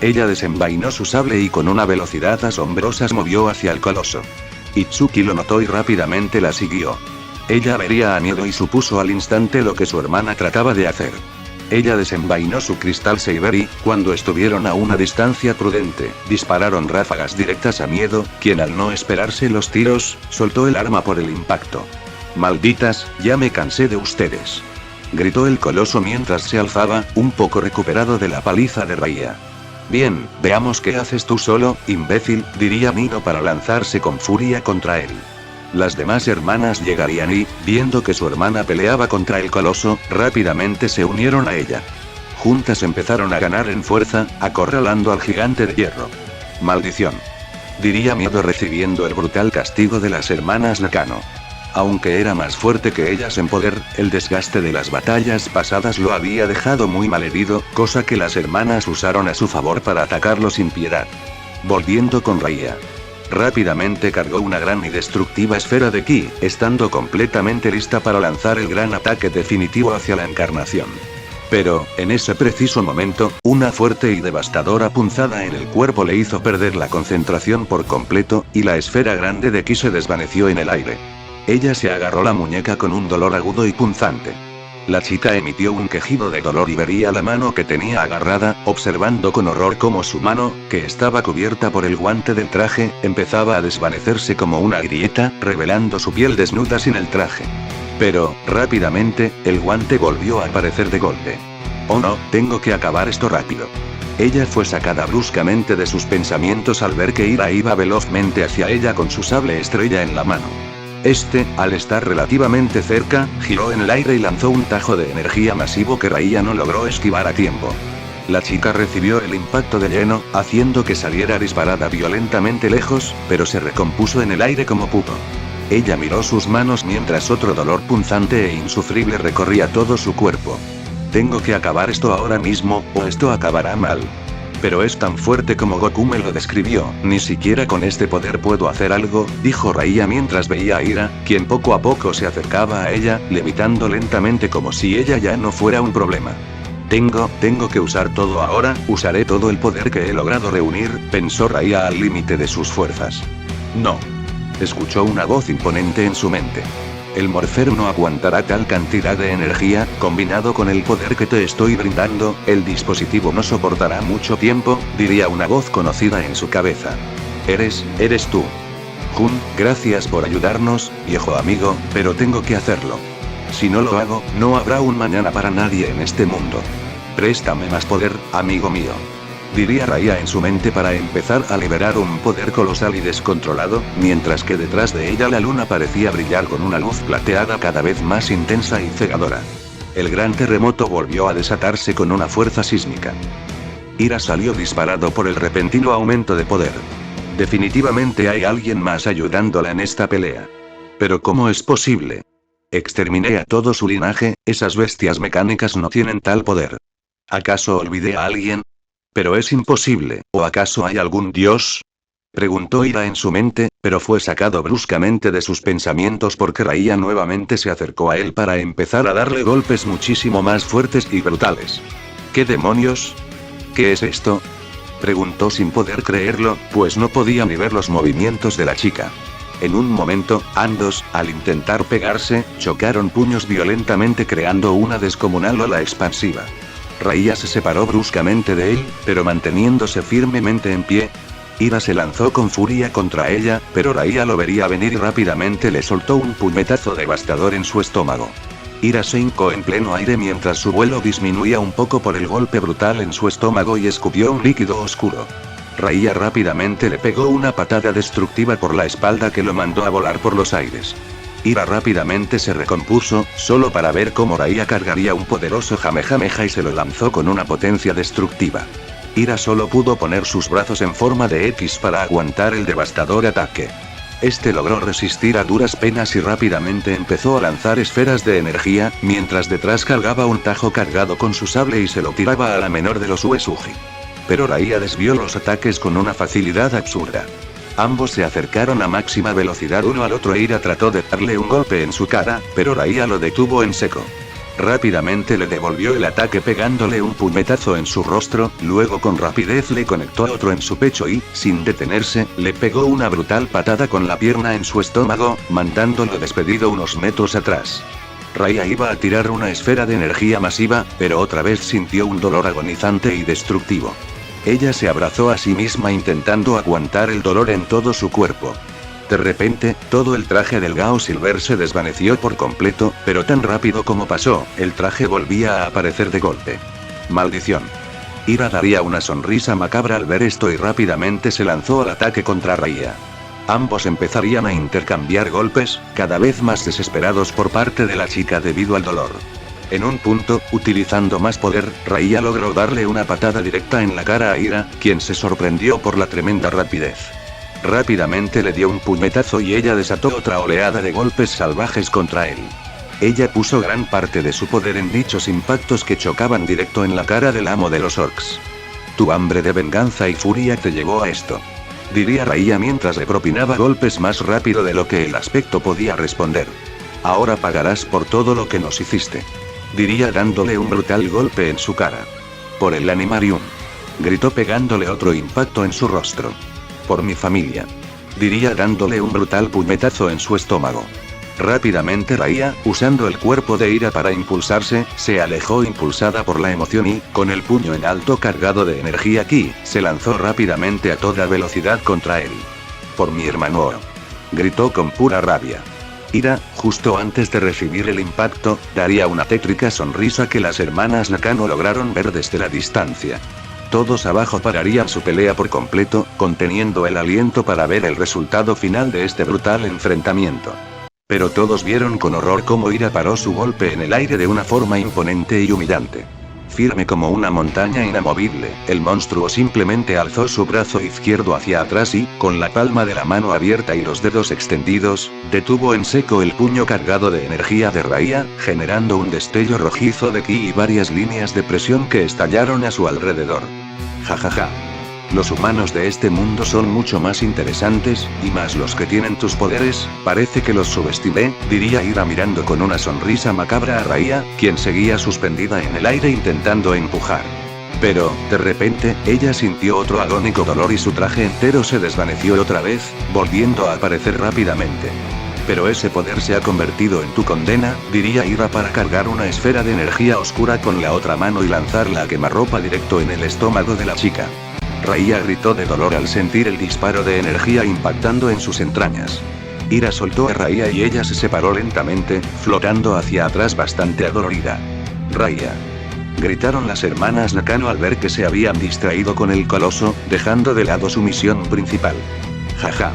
Ella desenvainó su sable y con una velocidad asombrosa movió hacia el coloso. Itsuki lo notó y rápidamente la siguió. Ella vería a Miedo y supuso al instante lo que su hermana trataba de hacer. Ella desenvainó su Crystal Saber y, cuando estuvieron a una distancia prudente, dispararon ráfagas directas a Miedo, quien al no esperarse los tiros, soltó el arma por el impacto. Malditas, ya me cansé de ustedes. Gritó el coloso mientras se alzaba, un poco recuperado de la paliza de Raya. Bien, veamos qué haces tú solo, imbécil, diría Nino para lanzarse con furia contra él. Las demás hermanas llegarían y, viendo que su hermana peleaba contra el coloso, rápidamente se unieron a ella. Juntas empezaron a ganar en fuerza, acorralando al gigante de hierro. Maldición. Diría Miedo recibiendo el brutal castigo de las hermanas Nakano. Aunque era más fuerte que ellas en poder, el desgaste de las batallas pasadas lo había dejado muy malherido, cosa que las hermanas usaron a su favor para atacarlo sin piedad. Volviendo con Raya. Rápidamente cargó una gran y destructiva esfera de ki, estando completamente lista para lanzar el gran ataque definitivo hacia la encarnación. Pero, en ese preciso momento, una fuerte y devastadora punzada en el cuerpo le hizo perder la concentración por completo, y la esfera grande de ki se desvaneció en el aire. Ella se agarró la muñeca con un dolor agudo y punzante. La chica emitió un quejido de dolor y vería la mano que tenía agarrada, observando con horror cómo su mano, que estaba cubierta por el guante del traje, empezaba a desvanecerse como una grieta, revelando su piel desnuda sin el traje. Pero, rápidamente, el guante volvió a aparecer de golpe. Oh no, tengo que acabar esto rápido. Ella fue sacada bruscamente de sus pensamientos al ver que Ira iba velozmente hacia ella con su sable estrella en la mano. Al estar relativamente cerca, giró en el aire y lanzó un tajo de energía masivo que Raya no logró esquivar a tiempo. La chica recibió el impacto de lleno, haciendo que saliera disparada violentamente lejos, pero se recompuso en el aire como pudo. Ella miró sus manos mientras otro dolor punzante e insufrible recorría todo su cuerpo. Tengo que acabar esto ahora mismo, o esto acabará mal. Pero es tan fuerte como Goku me lo describió, ni siquiera con este poder puedo hacer algo, dijo Raya mientras veía a Ira, quien poco a poco se acercaba a ella, levitando lentamente como si ella ya no fuera un problema. Tengo que usar todo ahora, usaré todo el poder que he logrado reunir, pensó Raya al límite de sus fuerzas. No. Escuchó una voz imponente en su mente. El morfero no aguantará tal cantidad de energía, combinado con el poder que te estoy brindando, el dispositivo no soportará mucho tiempo, diría una voz conocida en su cabeza. Eres tú. Jun, gracias por ayudarnos, viejo amigo, pero tengo que hacerlo. Si no lo hago, no habrá un mañana para nadie en este mundo. Préstame más poder, amigo mío. Diría Raya en su mente para empezar a liberar un poder colosal y descontrolado, mientras que detrás de ella la luna parecía brillar con una luz plateada cada vez más intensa y cegadora. El gran terremoto volvió a desatarse con una fuerza sísmica. Ira salió disparado por el repentino aumento de poder. Definitivamente hay alguien más ayudándola en esta pelea. Pero ¿cómo es posible? Exterminé a todo su linaje, esas bestias mecánicas no tienen tal poder. ¿Acaso olvidé a alguien? Pero es imposible, ¿o acaso hay algún dios? Preguntó Ira en su mente, pero fue sacado bruscamente de sus pensamientos porque Raya nuevamente se acercó a él para empezar a darle golpes muchísimo más fuertes y brutales. ¿Qué demonios? ¿Qué es esto? Preguntó sin poder creerlo, pues no podía ni ver los movimientos de la chica. En un momento, ambos, al intentar pegarse, chocaron puños violentamente creando una descomunal ola expansiva. Raya se separó bruscamente de él, pero manteniéndose firmemente en pie. Ira se lanzó con furia contra ella, pero Raya lo vería venir y rápidamente le soltó un puñetazo devastador en su estómago. Ira se hincó en pleno aire mientras su vuelo disminuía un poco por el golpe brutal en su estómago y escupió un líquido oscuro. Raya rápidamente le pegó una patada destructiva por la espalda que lo mandó a volar por los aires. Ira rápidamente se recompuso, solo para ver cómo Raya cargaría un poderoso Jamejameja y se lo lanzó con una potencia destructiva. Ira solo pudo poner sus brazos en forma de X para aguantar el devastador ataque. Este logró resistir a duras penas y rápidamente empezó a lanzar esferas de energía, mientras detrás cargaba un tajo cargado con su sable y se lo tiraba a la menor de los Uesugi. Pero Raya desvió los ataques con una facilidad absurda. Ambos se acercaron a máxima velocidad uno al otro e Ira trató de darle un golpe en su cara, pero Raya lo detuvo en seco. Rápidamente le devolvió el ataque pegándole un puñetazo en su rostro, luego con rapidez le conectó otro en su pecho y, sin detenerse, le pegó una brutal patada con la pierna en su estómago, mandándolo despedido unos metros atrás. Raya iba a tirar una esfera de energía masiva, pero otra vez sintió un dolor agonizante y destructivo. Ella se abrazó a sí misma intentando aguantar el dolor en todo su cuerpo. De repente, todo el traje del Gao Silver se desvaneció por completo, pero tan rápido como pasó, el traje volvía a aparecer de golpe. ¡Maldición! Ira daría una sonrisa macabra al ver esto y rápidamente se lanzó al ataque contra Raya. Ambos empezarían a intercambiar golpes, cada vez más desesperados por parte de la chica debido al dolor. En un punto, utilizando más poder, Raya logró darle una patada directa en la cara a Ira, quien se sorprendió por la tremenda rapidez. Rápidamente le dio un puñetazo y ella desató otra oleada de golpes salvajes contra él. Ella puso gran parte de su poder en dichos impactos que chocaban directo en la cara del amo de los orcs. Tu hambre de venganza y furia te llevó a esto. Diría Raya mientras le propinaba golpes más rápido de lo que el aspecto podía responder. Ahora pagarás por todo lo que nos hiciste. Diría dándole un brutal golpe en su cara. Por el Animarium. Gritó pegándole otro impacto en su rostro. Por mi familia. Diría dándole un brutal puñetazo en su estómago. Rápidamente Raya, usando el cuerpo de Ira para impulsarse, se alejó impulsada por la emoción y, con el puño en alto cargado de energía ki, se lanzó rápidamente a toda velocidad contra él. Por mi hermano. Gritó con pura rabia. Ira, justo antes de recibir el impacto, daría una tétrica sonrisa que las hermanas Nakano lograron ver desde la distancia. Todos abajo pararían su pelea por completo, conteniendo el aliento para ver el resultado final de este brutal enfrentamiento. Pero todos vieron con horror cómo Ira paró su golpe en el aire de una forma imponente y humillante. Firme como una montaña inamovible, el monstruo simplemente alzó su brazo izquierdo hacia atrás y, con la palma de la mano abierta y los dedos extendidos, detuvo en seco el puño cargado de energía de Raya, generando un destello rojizo de ki y varias líneas de presión que estallaron a su alrededor. Jajaja. Los humanos de este mundo son mucho más interesantes, y más los que tienen tus poderes, parece que los subestimé, diría Ira mirando con una sonrisa macabra a Raya, quien seguía suspendida en el aire intentando empujar. Pero, de repente, ella sintió otro agónico dolor y su traje entero se desvaneció otra vez, volviendo a aparecer rápidamente. Pero ese poder se ha convertido en tu condena, diría Ira para cargar una esfera de energía oscura con la otra mano y lanzarla a quemarropa directo en el estómago de la chica. Raya gritó de dolor al sentir el disparo de energía impactando en sus entrañas. Ira soltó a Raya y ella se separó lentamente, flotando hacia atrás bastante adolorida. Raya. Gritaron las hermanas Nakano al ver que se habían distraído con el coloso, dejando de lado su misión principal. Jaja.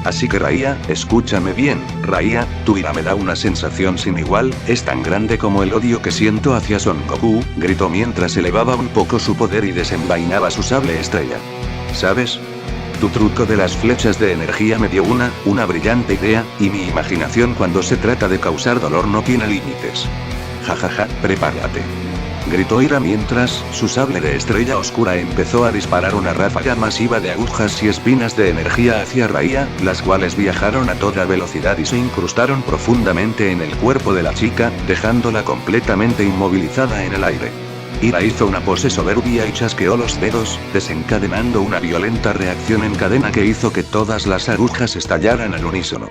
Así que Raya, escúchame bien, Raya, tu ira me da una sensación sin igual, es tan grande como el odio que siento hacia Son Goku, gritó mientras elevaba un poco su poder y desenvainaba su sable estrella. ¿Sabes? Tu truco de las flechas de energía me dio una brillante idea, y mi imaginación cuando se trata de causar dolor no tiene límites. Jajaja, prepárate. Gritó Ira mientras, su sable de estrella oscura empezó a disparar una ráfaga masiva de agujas y espinas de energía hacia Raya, las cuales viajaron a toda velocidad y se incrustaron profundamente en el cuerpo de la chica, dejándola completamente inmovilizada en el aire. Ira hizo una pose soberbia y chasqueó los dedos, desencadenando una violenta reacción en cadena que hizo que todas las agujas estallaran al unísono.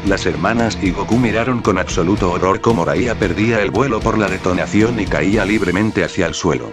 Las hermanas y Goku miraron con absoluto horror cómo Raya perdía el vuelo por la detonación y caía libremente hacia el suelo.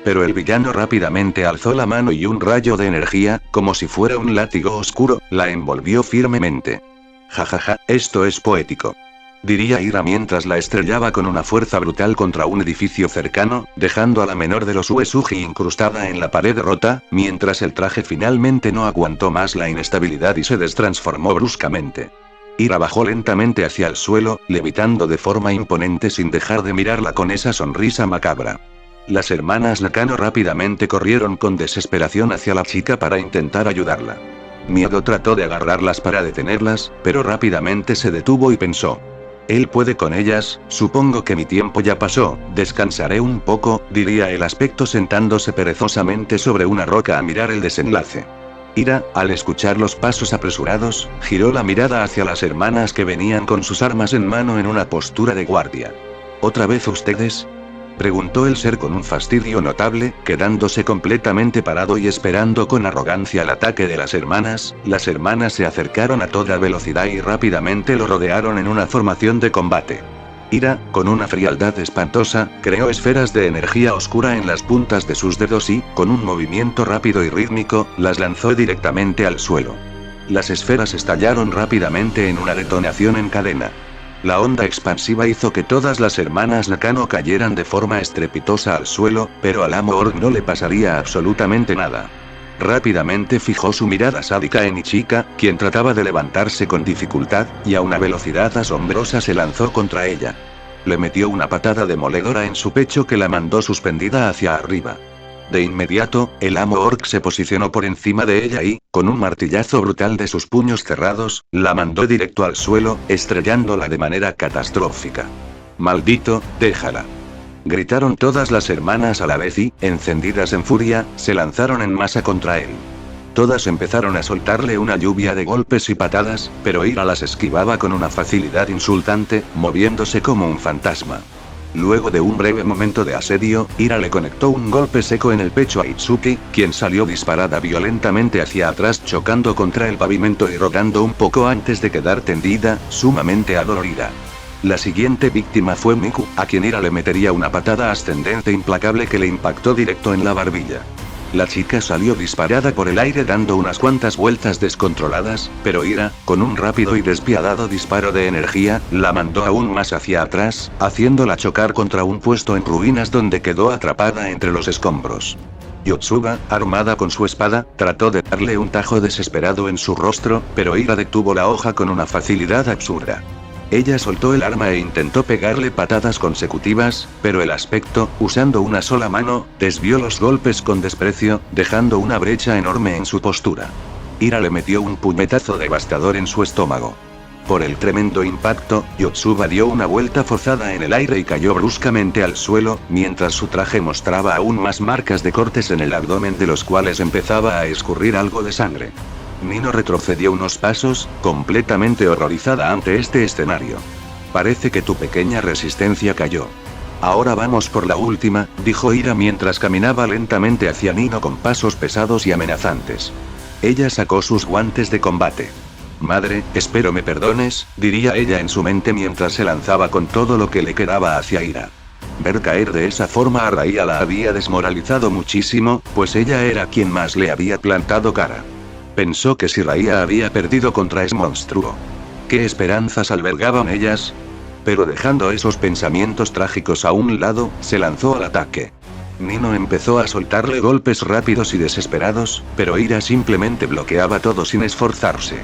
Pero el villano rápidamente alzó la mano y un rayo de energía, como si fuera un látigo oscuro, la envolvió firmemente. Jajaja, esto es poético. Diría Ira mientras la estrellaba con una fuerza brutal contra un edificio cercano, dejando a la menor de los Uesugi incrustada en la pared rota, mientras el traje finalmente no aguantó más la inestabilidad y se destransformó bruscamente. Ira bajó lentamente hacia el suelo, levitando de forma imponente sin dejar de mirarla con esa sonrisa macabra. Las hermanas Nakano rápidamente corrieron con desesperación hacia la chica para intentar ayudarla. Miedo trató de agarrarlas para detenerlas, pero rápidamente se detuvo y pensó. Él puede con ellas, supongo que mi tiempo ya pasó, descansaré un poco, diría el aspecto sentándose perezosamente sobre una roca a mirar el desenlace. Ira, al escuchar los pasos apresurados, giró la mirada hacia las hermanas que venían con sus armas en mano en una postura de guardia. ¿Otra vez ustedes? Preguntó el ser con un fastidio notable, quedándose completamente parado y esperando con arrogancia el ataque de las hermanas se acercaron a toda velocidad y rápidamente lo rodearon en una formación de combate. Ira, con una frialdad espantosa, creó esferas de energía oscura en las puntas de sus dedos y, con un movimiento rápido y rítmico, las lanzó directamente al suelo. Las esferas estallaron rápidamente en una detonación en cadena. La onda expansiva hizo que todas las hermanas Nakano cayeran de forma estrepitosa al suelo, pero al amo Orc no le pasaría absolutamente nada. Rápidamente fijó su mirada sádica en Ichika, quien trataba de levantarse con dificultad, y a una velocidad asombrosa se lanzó contra ella. Le metió una patada demoledora en su pecho que la mandó suspendida hacia arriba. De inmediato, el amo Orc se posicionó por encima de ella y, con un martillazo brutal de sus puños cerrados, la mandó directo al suelo, estrellándola de manera catastrófica. «Maldito, déjala». Gritaron todas las hermanas a la vez y, encendidas en furia, se lanzaron en masa contra él. Todas empezaron a soltarle una lluvia de golpes y patadas, pero Ira las esquivaba con una facilidad insultante, moviéndose como un fantasma. Luego de un breve momento de asedio, Ira le conectó un golpe seco en el pecho a Itsuki, quien salió disparada violentamente hacia atrás chocando contra el pavimento y rodando un poco antes de quedar tendida, sumamente adolorida. La siguiente víctima fue Miku, a quien Ira le metería una patada ascendente implacable que le impactó directo en la barbilla. La chica salió disparada por el aire dando unas cuantas vueltas descontroladas, pero Ira, con un rápido y despiadado disparo de energía, la mandó aún más hacia atrás, haciéndola chocar contra un puesto en ruinas donde quedó atrapada entre los escombros. Yotsuba, armada con su espada, trató de darle un tajo desesperado en su rostro, pero Ira detuvo la hoja con una facilidad absurda. Ella soltó el arma e intentó pegarle patadas consecutivas, pero el aspecto, usando una sola mano, desvió los golpes con desprecio, dejando una brecha enorme en su postura. Ira le metió un puñetazo devastador en su estómago. Por el tremendo impacto, Yotsuba dio una vuelta forzada en el aire y cayó bruscamente al suelo, mientras su traje mostraba aún más marcas de cortes en el abdomen de los cuales empezaba a escurrir algo de sangre. Nino retrocedió unos pasos, completamente horrorizada ante este escenario. Parece que tu pequeña resistencia cayó. Ahora vamos por la última, dijo Ira mientras caminaba lentamente hacia Nino con pasos pesados y amenazantes. Ella sacó sus guantes de combate. Madre, espero me perdones, diría ella en su mente mientras se lanzaba con todo lo que le quedaba hacia Ira. Ver caer de esa forma a Raya la había desmoralizado muchísimo, pues ella era quien más le había plantado cara. Pensó que si Raya había perdido contra ese monstruo, ¿qué esperanzas albergaban ellas? Pero dejando esos pensamientos trágicos a un lado, se lanzó al ataque. Nino empezó a soltarle golpes rápidos y desesperados, pero Ira simplemente bloqueaba todo sin esforzarse.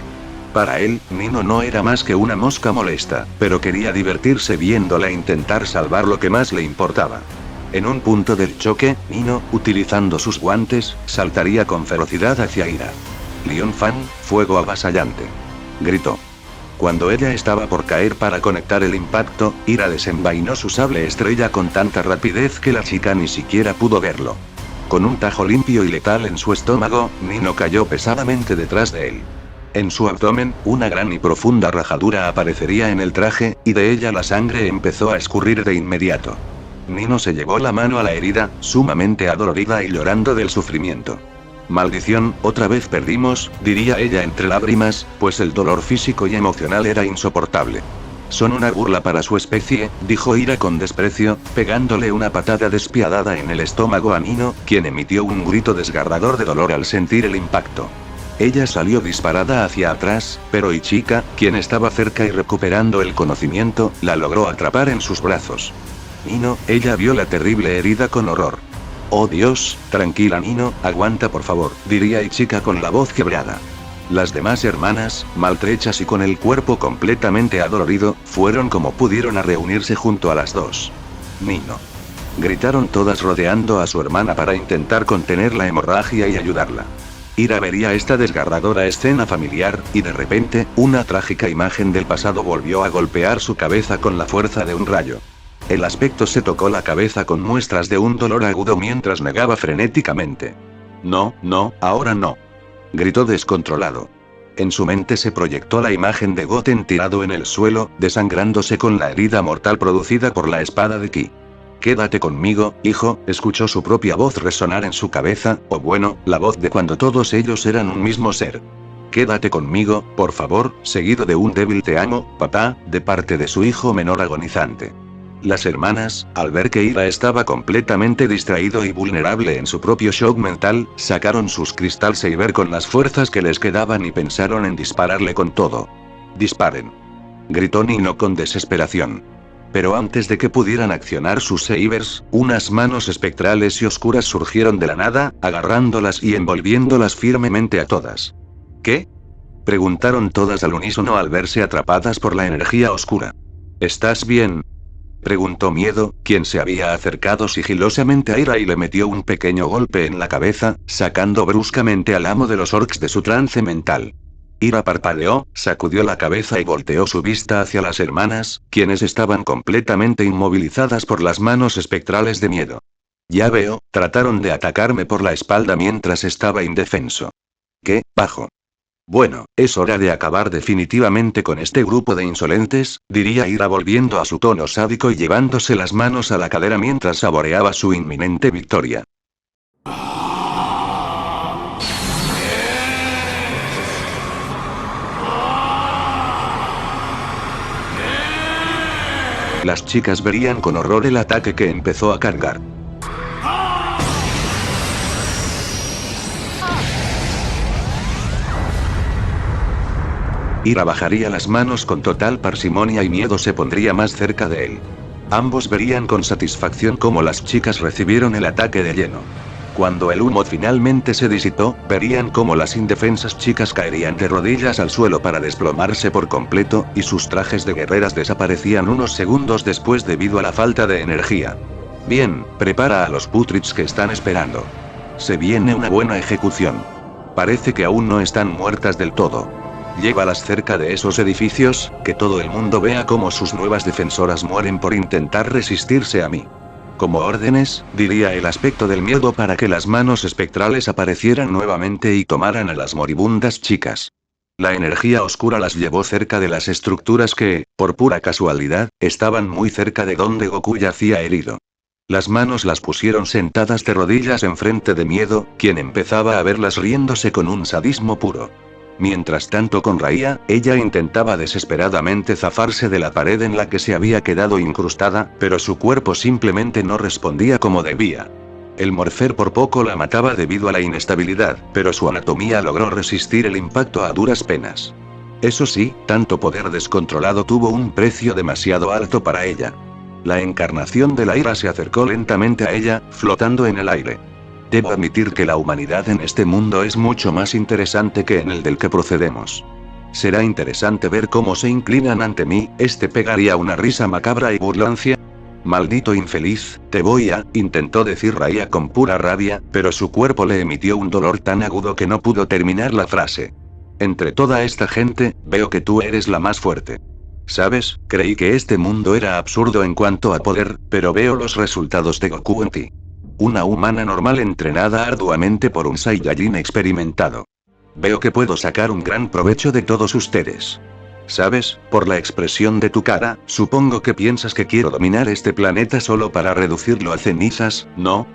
Para él, Nino no era más que una mosca molesta, pero quería divertirse viéndola intentar salvar lo que más le importaba. En un punto del choque, Nino, utilizando sus guantes, saltaría con ferocidad hacia Ira. Lion Fan, fuego avasallante. Gritó. Cuando ella estaba por caer para conectar el impacto, Ira desenvainó su sable estrella con tanta rapidez que la chica ni siquiera pudo verlo. Con un tajo limpio y letal en su estómago, Nino cayó pesadamente detrás de él. En su abdomen, una gran y profunda rajadura aparecería en el traje, y de ella la sangre empezó a escurrir de inmediato. Nino se llevó la mano a la herida, sumamente adolorida y llorando del sufrimiento. Maldición, otra vez perdimos, diría ella entre lágrimas, pues el dolor físico y emocional era insoportable. Son una burla para su especie, dijo Ira con desprecio, pegándole una patada despiadada en el estómago a Nino, quien emitió un grito desgarrador de dolor al sentir el impacto. Ella salió disparada hacia atrás, pero Ichika, quien estaba cerca y recuperando el conocimiento, la logró atrapar en sus brazos. Nino, ella vio la terrible herida con horror. Oh Dios, tranquila Nino, aguanta por favor, diría Ichika con la voz quebrada. Las demás hermanas, maltrechas y con el cuerpo completamente adolorido, fueron como pudieron a reunirse junto a las dos. Nino. Gritaron todas rodeando a su hermana para intentar contener la hemorragia y ayudarla. Ira vería esta desgarradora escena familiar, y de repente, una trágica imagen del pasado volvió a golpear su cabeza con la fuerza de un rayo. El aspecto se tocó la cabeza con muestras de un dolor agudo mientras negaba frenéticamente. No, no, ahora no. Gritó descontrolado. En su mente se proyectó la imagen de Goten tirado en el suelo, desangrándose con la herida mortal producida por la espada de Ki. Quédate conmigo, hijo, escuchó su propia voz resonar en su cabeza, o bueno, la voz de cuando todos ellos eran un mismo ser. Quédate conmigo, por favor, seguido de un débil te amo, papá, de parte de su hijo menor agonizante. Las hermanas, al ver que Ira estaba completamente distraído y vulnerable en su propio shock mental, sacaron sus Crystal Saber con las fuerzas que les quedaban y pensaron en dispararle con todo. ¡Disparen!, gritó Nino con desesperación. Pero antes de que pudieran accionar sus sabers, unas manos espectrales y oscuras surgieron de la nada, agarrándolas y envolviéndolas firmemente a todas. ¿Qué?, preguntaron todas al unísono al verse atrapadas por la energía oscura. ¿Estás bien?, preguntó Miedo, quien se había acercado sigilosamente a Ira y le metió un pequeño golpe en la cabeza, sacando bruscamente al amo de los orcs de su trance mental. Ira parpadeó, sacudió la cabeza y volteó su vista hacia las hermanas, quienes estaban completamente inmovilizadas por las manos espectrales de Miedo. Ya veo, trataron de atacarme por la espalda mientras estaba indefenso. ¿Qué, bajo? Bueno, es hora de acabar definitivamente con este grupo de insolentes, diría Ira volviendo a su tono sádico y llevándose las manos a la cadera mientras saboreaba su inminente victoria. Las chicas verían con horror el ataque que empezó a cargar. Ira bajaría las manos con total parsimonia y Miedo se pondría más cerca de él. Ambos verían con satisfacción cómo las chicas recibieron el ataque de lleno. Cuando el humo finalmente se disipó, verían cómo las indefensas chicas caerían de rodillas al suelo para desplomarse por completo, y sus trajes de guerreras desaparecían unos segundos después debido a la falta de energía. Bien, prepara a los putrits que están esperando. Se viene una buena ejecución. Parece que aún no están muertas del todo. llévalas cerca de esos edificios, que todo el mundo vea cómo sus nuevas defensoras mueren por intentar resistirse a mí. Como órdenes, diría el aspecto del miedo para que las manos espectrales aparecieran nuevamente y tomaran a las moribundas chicas. La energía oscura las llevó cerca de las estructuras que, por pura casualidad, estaban muy cerca de donde Goku yacía herido. Las manos las pusieron sentadas de rodillas enfrente de Miedo, quien empezaba a verlas riéndose con un sadismo puro. Mientras tanto con Raya, ella intentaba desesperadamente zafarse de la pared en la que se había quedado incrustada, pero su cuerpo simplemente no respondía como debía. El morfer por poco la mataba debido a la inestabilidad, pero su anatomía logró resistir el impacto a duras penas. Eso sí, tanto poder descontrolado tuvo un precio demasiado alto para ella. La encarnación de la ira se acercó lentamente a ella, flotando en el aire. Debo admitir que la humanidad en este mundo es mucho más interesante que en el del que procedemos. Será interesante ver cómo se inclinan ante mí, pegaría una risa macabra y burlancia. Maldito infeliz, te voy a, intentó decir Raya con pura rabia, pero su cuerpo le emitió un dolor tan agudo que no pudo terminar la frase. Entre toda esta gente, veo que tú eres la más fuerte. ¿Sabes? Creí que este mundo era absurdo en cuanto a poder, pero veo los resultados de Goku en ti. Una humana normal entrenada arduamente por un Saiyajin experimentado. Veo que puedo sacar un gran provecho de todos ustedes. ¿Sabes? Por la expresión de tu cara, supongo que piensas que quiero dominar este planeta solo para reducirlo a cenizas, ¿no?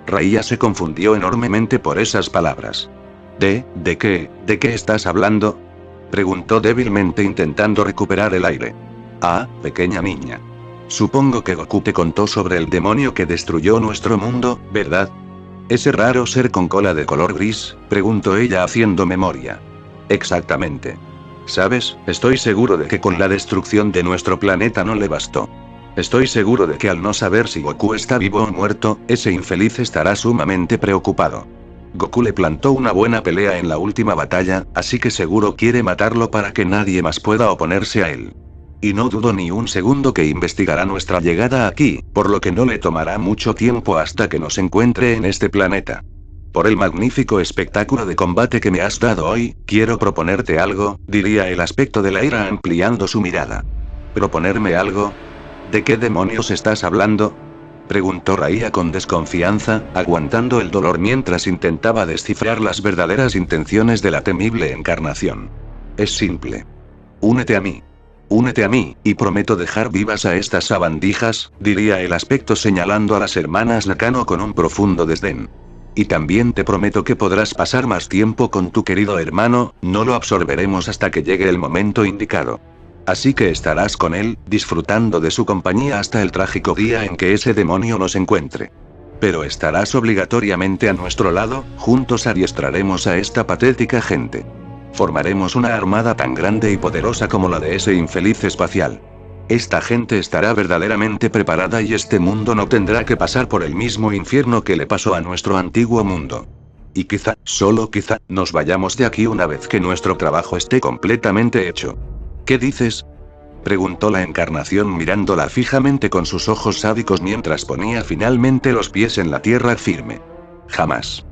Raya se confundió enormemente por esas palabras. ¿De qué estás hablando?, preguntó débilmente intentando recuperar el aire. Ah, pequeña niña. Supongo que Goku te contó sobre el demonio que destruyó nuestro mundo, ¿verdad? ¿Ese raro ser con cola de color gris?, preguntó ella haciendo memoria. Exactamente. ¿Sabes? Estoy seguro de que con la destrucción de nuestro planeta no le bastó. Estoy seguro de que al no saber si Goku está vivo o muerto, ese infeliz estará sumamente preocupado. Goku le plantó una buena pelea en la última batalla, así que seguro quiere matarlo para que nadie más pueda oponerse a él. Y no dudo ni un segundo que investigará nuestra llegada aquí, por lo que no le tomará mucho tiempo hasta que nos encuentre en este planeta. Por el magnífico espectáculo de combate que me has dado hoy, quiero proponerte algo, diría el aspecto de la ira ampliando su mirada. ¿Proponerme algo? ¿De qué demonios estás hablando?, preguntó Raya con desconfianza, aguantando el dolor mientras intentaba descifrar las verdaderas intenciones de la temible encarnación. Es simple. Únete a mí. Únete a mí, y prometo dejar vivas a estas sabandijas, diría el aspecto señalando a las hermanas Nakano con un profundo desdén. Y también te prometo que podrás pasar más tiempo con tu querido hermano, no lo absorberemos hasta que llegue el momento indicado. Así que estarás con él, disfrutando de su compañía hasta el trágico día en que ese demonio nos encuentre. Pero estarás obligatoriamente a nuestro lado, juntos adiestraremos a esta patética gente. Formaremos una armada tan grande y poderosa como la de ese infeliz espacial. Esta gente estará verdaderamente preparada y este mundo no tendrá que pasar por el mismo infierno que le pasó a nuestro antiguo mundo. Y quizá, solo quizá, nos vayamos de aquí una vez que nuestro trabajo esté completamente hecho. ¿Qué dices?, preguntó la encarnación mirándola fijamente con sus ojos sádicos mientras ponía finalmente los pies en la tierra firme. Jamás.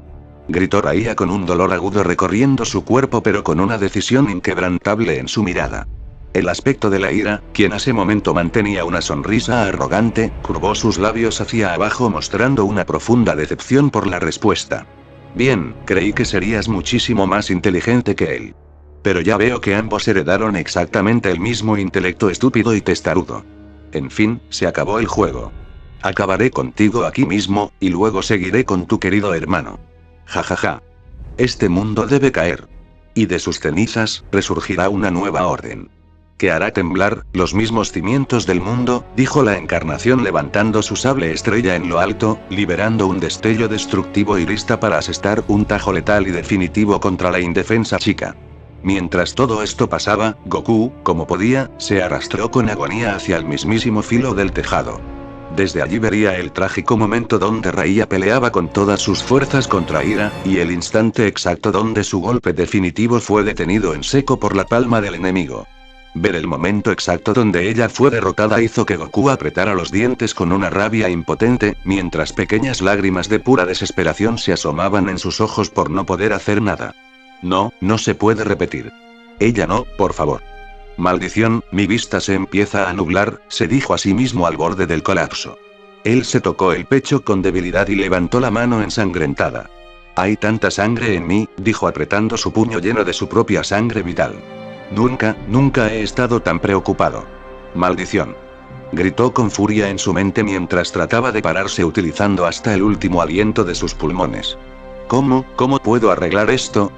Gritó Raya con un dolor agudo recorriendo su cuerpo pero con una decisión inquebrantable en su mirada. El aspecto de la ira, quien a ese momento mantenía una sonrisa arrogante, curvó sus labios hacia abajo mostrando una profunda decepción por la respuesta. Bien, creí que serías muchísimo más inteligente que él. Pero ya veo que ambos heredaron exactamente el mismo intelecto estúpido y testarudo. En fin, se acabó el juego. Acabaré contigo aquí mismo, y luego seguiré con tu querido hermano. Jajaja. Este mundo debe caer. Y de sus cenizas, resurgirá una nueva orden. Que hará temblar los mismos cimientos del mundo, dijo la encarnación levantando su sable estrella en lo alto, liberando un destello destructivo y lista para asestar un tajo letal y definitivo contra la indefensa chica. Mientras todo esto pasaba, Goku, como podía, se arrastró con agonía hacia el mismísimo filo del tejado. Desde allí vería el trágico momento donde Raya peleaba con todas sus fuerzas contra Ira, y el instante exacto donde su golpe definitivo fue detenido en seco por la palma del enemigo. Ver el momento exacto donde ella fue derrotada hizo que Goku apretara los dientes con una rabia impotente, mientras pequeñas lágrimas de pura desesperación se asomaban en sus ojos por no poder hacer nada. No se puede repetir. Ella no, por favor. Maldición, mi vista se empieza a nublar, se dijo a sí mismo al borde del colapso. Él se tocó el pecho con debilidad y levantó la mano ensangrentada. Hay tanta sangre en mí, dijo apretando su puño lleno de su propia sangre vital. Nunca he estado tan preocupado. Maldición. Gritó con furia en su mente mientras trataba de pararse utilizando hasta el último aliento de sus pulmones. ¿Cómo puedo arreglar esto?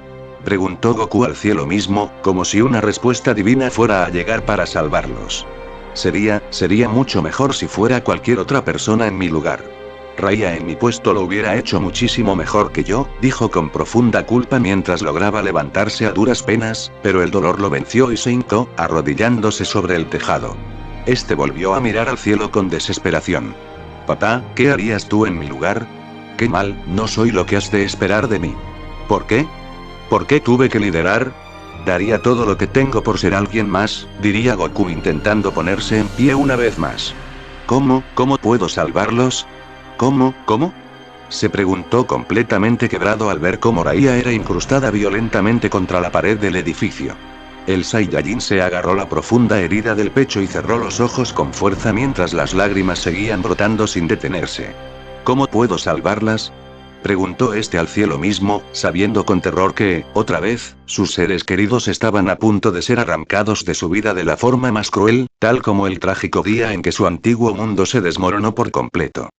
Preguntó Goku al cielo mismo, como si una respuesta divina fuera a llegar para salvarlos. Sería mucho mejor si fuera cualquier otra persona en mi lugar. Raya en mi puesto lo hubiera hecho muchísimo mejor que yo, dijo con profunda culpa mientras lograba levantarse a duras penas, pero el dolor lo venció y se hincó, arrodillándose sobre el tejado. Este volvió a mirar al cielo con desesperación. Papá, ¿qué harías tú en mi lugar? Qué mal, no soy lo que has de esperar de mí. ¿Por qué? ¿Por qué tuve que liderar? Daría todo lo que tengo por ser alguien más, diría Goku intentando ponerse en pie una vez más. ¿Cómo puedo salvarlos? ¿Cómo? Se preguntó completamente quebrado al ver cómo Raya era incrustada violentamente contra la pared del edificio. El Saiyajin se agarró la profunda herida del pecho y cerró los ojos con fuerza mientras las lágrimas seguían brotando sin detenerse. ¿Cómo puedo salvarlas? Preguntó este al cielo mismo, sabiendo con terror que, otra vez, sus seres queridos estaban a punto de ser arrancados de su vida de la forma más cruel, tal como el trágico día en que su antiguo mundo se desmoronó por completo.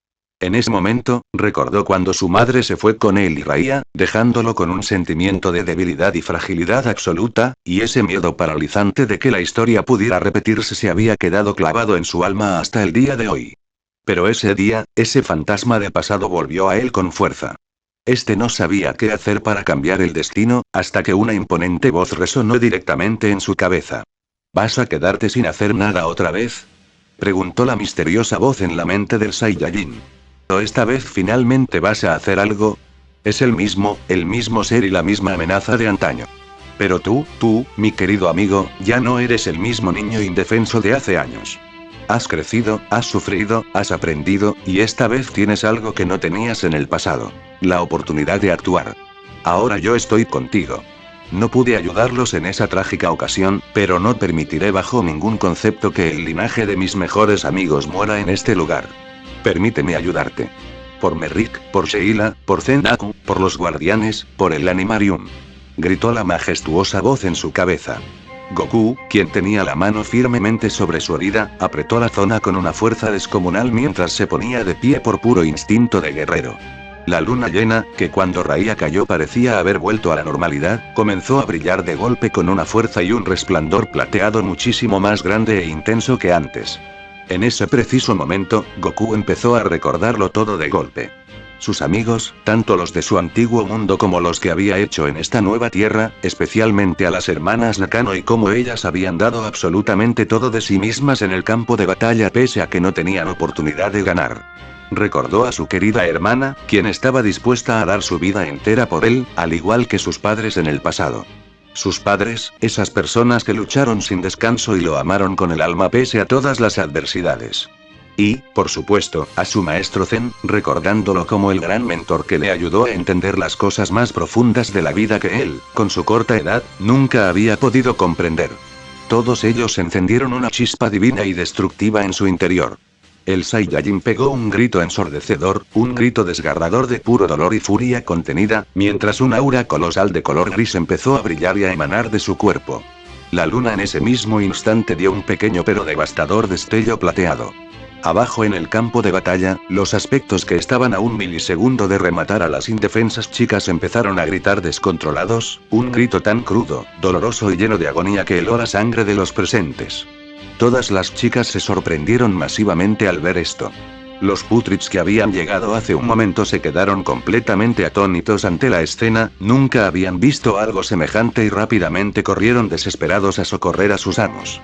En ese momento, recordó cuando su madre se fue con él y Raya, dejándolo con un sentimiento de debilidad y fragilidad absoluta, y ese miedo paralizante de que la historia pudiera repetirse se había quedado clavado en su alma hasta el día de hoy. Pero ese día, ese fantasma de pasado volvió a él con fuerza. Este no sabía qué hacer para cambiar el destino, hasta que una imponente voz resonó directamente en su cabeza. ¿Vas a quedarte sin hacer nada otra vez? Preguntó la misteriosa voz en la mente del Saiyajin. ¿O esta vez finalmente vas a hacer algo? Es el mismo ser y la misma amenaza de antaño. Pero tú, mi querido amigo, ya no eres el mismo niño indefenso de hace años. Has crecido, has sufrido, has aprendido, y esta vez tienes algo que no tenías en el pasado. La oportunidad de actuar. Ahora yo estoy contigo. No pude ayudarlos en esa trágica ocasión, pero no permitiré bajo ningún concepto que el linaje de mis mejores amigos muera en este lugar. Permíteme ayudarte. Por Merrick, por Sheila, por Zendaku, por los guardianes, por el Animarium. Gritó la majestuosa voz en su cabeza. Goku, quien tenía la mano firmemente sobre su herida, apretó la zona con una fuerza descomunal mientras se ponía de pie por puro instinto de guerrero. La luna llena, que cuando Raya cayó parecía haber vuelto a la normalidad, comenzó a brillar de golpe con una fuerza y un resplandor plateado muchísimo más grande e intenso que antes. En ese preciso momento, Goku empezó a recordarlo todo de golpe. Sus amigos, tanto los de su antiguo mundo como los que había hecho en esta nueva tierra, especialmente a las hermanas Nakano y cómo ellas habían dado absolutamente todo de sí mismas en el campo de batalla pese a que no tenían oportunidad de ganar. Recordó a su querida hermana, quien estaba dispuesta a dar su vida entera por él, al igual que sus padres en el pasado. Sus padres, esas personas que lucharon sin descanso y lo amaron con el alma pese a todas las adversidades. Y, por supuesto, a su maestro Zen, recordándolo como el gran mentor que le ayudó a entender las cosas más profundas de la vida que él, con su corta edad, nunca había podido comprender. Todos ellos encendieron una chispa divina y destructiva en su interior. El Saiyajin pegó un grito ensordecedor, un grito desgarrador de puro dolor y furia contenida, mientras un aura colosal de color gris empezó a brillar y a emanar de su cuerpo. La luna en ese mismo instante dio un pequeño pero devastador destello plateado. Abajo en el campo de batalla, los aspectos que estaban a un milisegundo de rematar a las indefensas chicas empezaron a gritar descontrolados, un grito tan crudo, doloroso y lleno de agonía que heló la sangre de los presentes. Todas las chicas se sorprendieron masivamente al ver esto. Los Putrits que habían llegado hace un momento se quedaron completamente atónitos ante la escena, nunca habían visto algo semejante y rápidamente corrieron desesperados a socorrer a sus amos.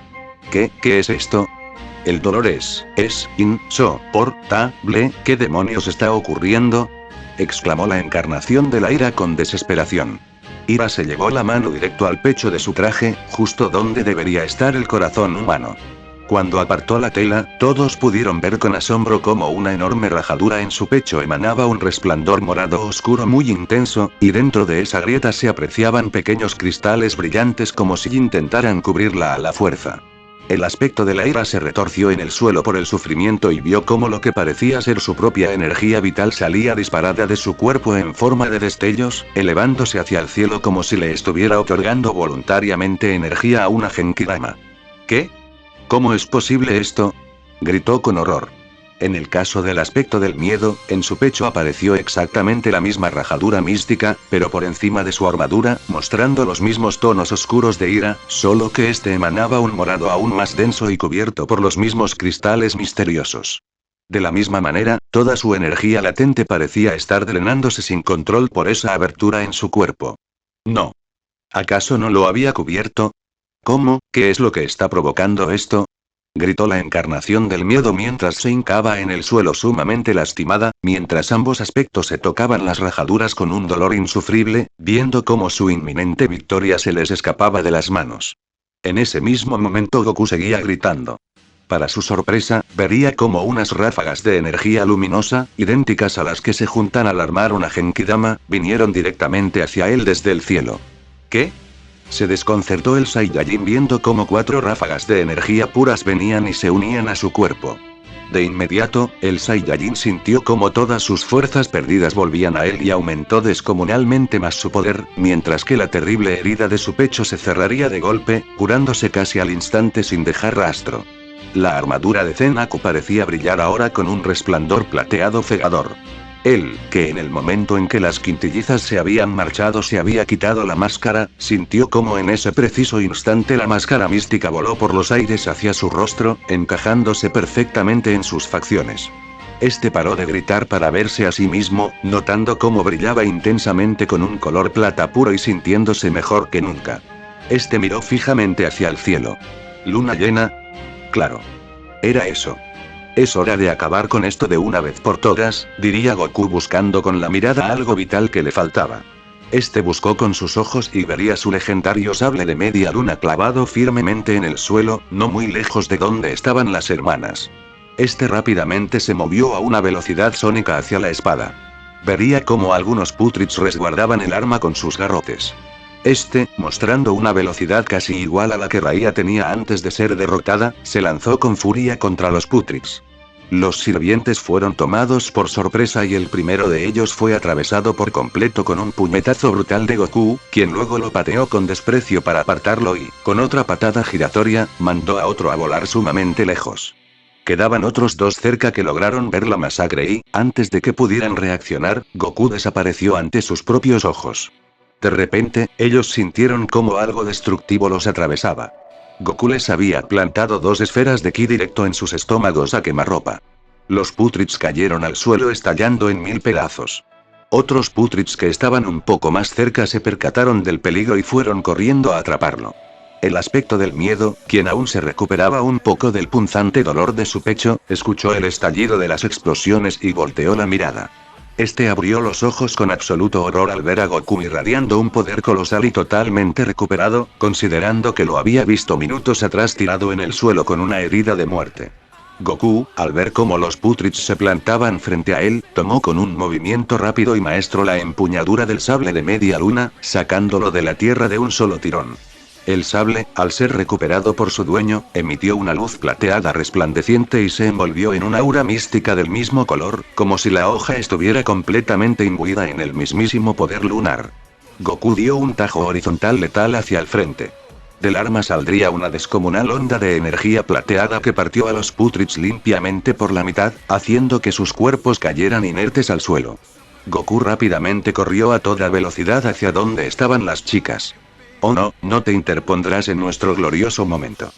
¿Qué es esto? El dolor es insoportable. ¿Qué demonios está ocurriendo? Exclamó la encarnación de la ira con desesperación. Ira se llevó la mano directo al pecho de su traje, justo donde debería estar el corazón humano. Cuando apartó la tela, todos pudieron ver con asombro cómo una enorme rajadura en su pecho emanaba un resplandor morado oscuro muy intenso, y dentro de esa grieta se apreciaban pequeños cristales brillantes como si intentaran cubrirla a la fuerza. El aspecto de la ira se retorció en el suelo por el sufrimiento y vio cómo lo que parecía ser su propia energía vital salía disparada de su cuerpo en forma de destellos, elevándose hacia el cielo como si le estuviera otorgando voluntariamente energía a una Genkidama. ¿Qué? ¿Cómo es posible esto? Gritó con horror. En el caso del aspecto del miedo, en su pecho apareció exactamente la misma rajadura mística, pero por encima de su armadura, mostrando los mismos tonos oscuros de ira, solo que este emanaba un morado aún más denso y cubierto por los mismos cristales misteriosos. De la misma manera, toda su energía latente parecía estar drenándose sin control por esa abertura en su cuerpo. No. ¿Acaso no lo había cubierto? ¿Cómo? ¿Qué es lo que está provocando esto? Gritó la encarnación del miedo mientras se hincaba en el suelo sumamente lastimada, mientras ambos aspectos se tocaban las rajaduras con un dolor insufrible, viendo cómo su inminente victoria se les escapaba de las manos. En ese mismo momento Goku seguía gritando. Para su sorpresa, vería como unas ráfagas de energía luminosa, idénticas a las que se juntan al armar una Genkidama, vinieron directamente hacia él desde el cielo. ¿Qué? Se desconcertó el Saiyajin viendo cómo 4 ráfagas de energía puras venían y se unían a su cuerpo. De inmediato, el Saiyajin sintió como todas sus fuerzas perdidas volvían a él y aumentó descomunalmente más su poder, mientras que la terrible herida de su pecho se cerraría de golpe, curándose casi al instante sin dejar rastro. La armadura de Zenaku parecía brillar ahora con un resplandor plateado cegador. Él, que en el momento en que las quintillizas se habían marchado se había quitado la máscara, sintió como en ese preciso instante la máscara mística voló por los aires hacia su rostro, encajándose perfectamente en sus facciones. Este paró de gritar para verse a sí mismo, notando cómo brillaba intensamente con un color plata puro y sintiéndose mejor que nunca. Este miró fijamente hacia el cielo. ¿Luna llena? Claro. Era eso. Es hora de acabar con esto de una vez por todas, diría Goku buscando con la mirada algo vital que le faltaba. Este buscó con sus ojos y vería su legendario sable de media luna clavado firmemente en el suelo, no muy lejos de donde estaban las hermanas. Este rápidamente se movió a una velocidad sónica hacia la espada. Vería cómo algunos Putrits resguardaban el arma con sus garrotes. Mostrando una velocidad casi igual a la que Raya tenía antes de ser derrotada, se lanzó con furia contra los Putrits. Los sirvientes fueron tomados por sorpresa y el primero de ellos fue atravesado por completo con un puñetazo brutal de Goku, quien luego lo pateó con desprecio para apartarlo y, con otra patada giratoria, mandó a otro a volar sumamente lejos. Quedaban otros 2 cerca que lograron ver la masacre y, antes de que pudieran reaccionar, Goku desapareció ante sus propios ojos. De repente, ellos sintieron como algo destructivo los atravesaba. Goku les había plantado 2 esferas de ki directo en sus estómagos a quemarropa. Los Putrits cayeron al suelo estallando en 1000 pedazos. Otros Putrits que estaban un poco más cerca se percataron del peligro y fueron corriendo a atraparlo. El aspecto del miedo, quien aún se recuperaba un poco del punzante dolor de su pecho, escuchó el estallido de las explosiones y volteó la mirada. Abrió los ojos con absoluto horror al ver a Goku irradiando un poder colosal y totalmente recuperado, considerando que lo había visto minutos atrás tirado en el suelo con una herida de muerte. Goku, al ver cómo los Putrits se plantaban frente a él, tomó con un movimiento rápido y maestro la empuñadura del sable de media luna, sacándolo de la tierra de un solo tirón. El sable, al ser recuperado por su dueño, emitió una luz plateada resplandeciente y se envolvió en una aura mística del mismo color, como si la hoja estuviera completamente imbuida en el mismísimo poder lunar. Goku dio un tajo horizontal letal hacia el frente. Del arma saldría una descomunal onda de energía plateada que partió a los Putrits limpiamente por la mitad, haciendo que sus cuerpos cayeran inertes al suelo. Goku rápidamente corrió a toda velocidad hacia donde estaban las chicas. «Oh no, no te interpondrás en nuestro glorioso momento»,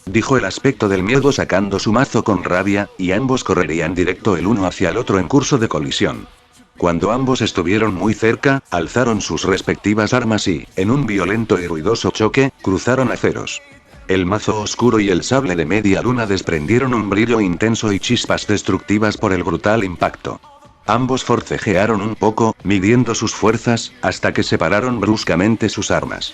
dijo el aspecto del miedo sacando su mazo con rabia, y ambos correrían directo el uno hacia el otro en curso de colisión. Cuando ambos estuvieron muy cerca, alzaron sus respectivas armas y, en un violento y ruidoso choque, cruzaron aceros. El mazo oscuro y el sable de media luna desprendieron un brillo intenso y chispas destructivas por el brutal impacto. Ambos forcejearon un poco, midiendo sus fuerzas, hasta que separaron bruscamente sus armas.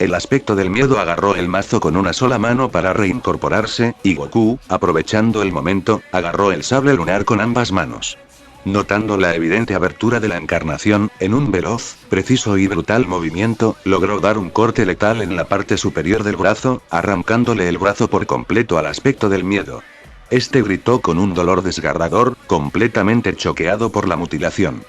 El aspecto del miedo agarró el mazo con una sola mano para reincorporarse, y Goku, aprovechando el momento, agarró el sable lunar con ambas manos. Notando la evidente abertura de la encarnación, en un veloz, preciso y brutal movimiento, logró dar un corte letal en la parte superior del brazo, arrancándole el brazo por completo al aspecto del miedo. Este gritó con un dolor desgarrador, completamente choqueado por la mutilación.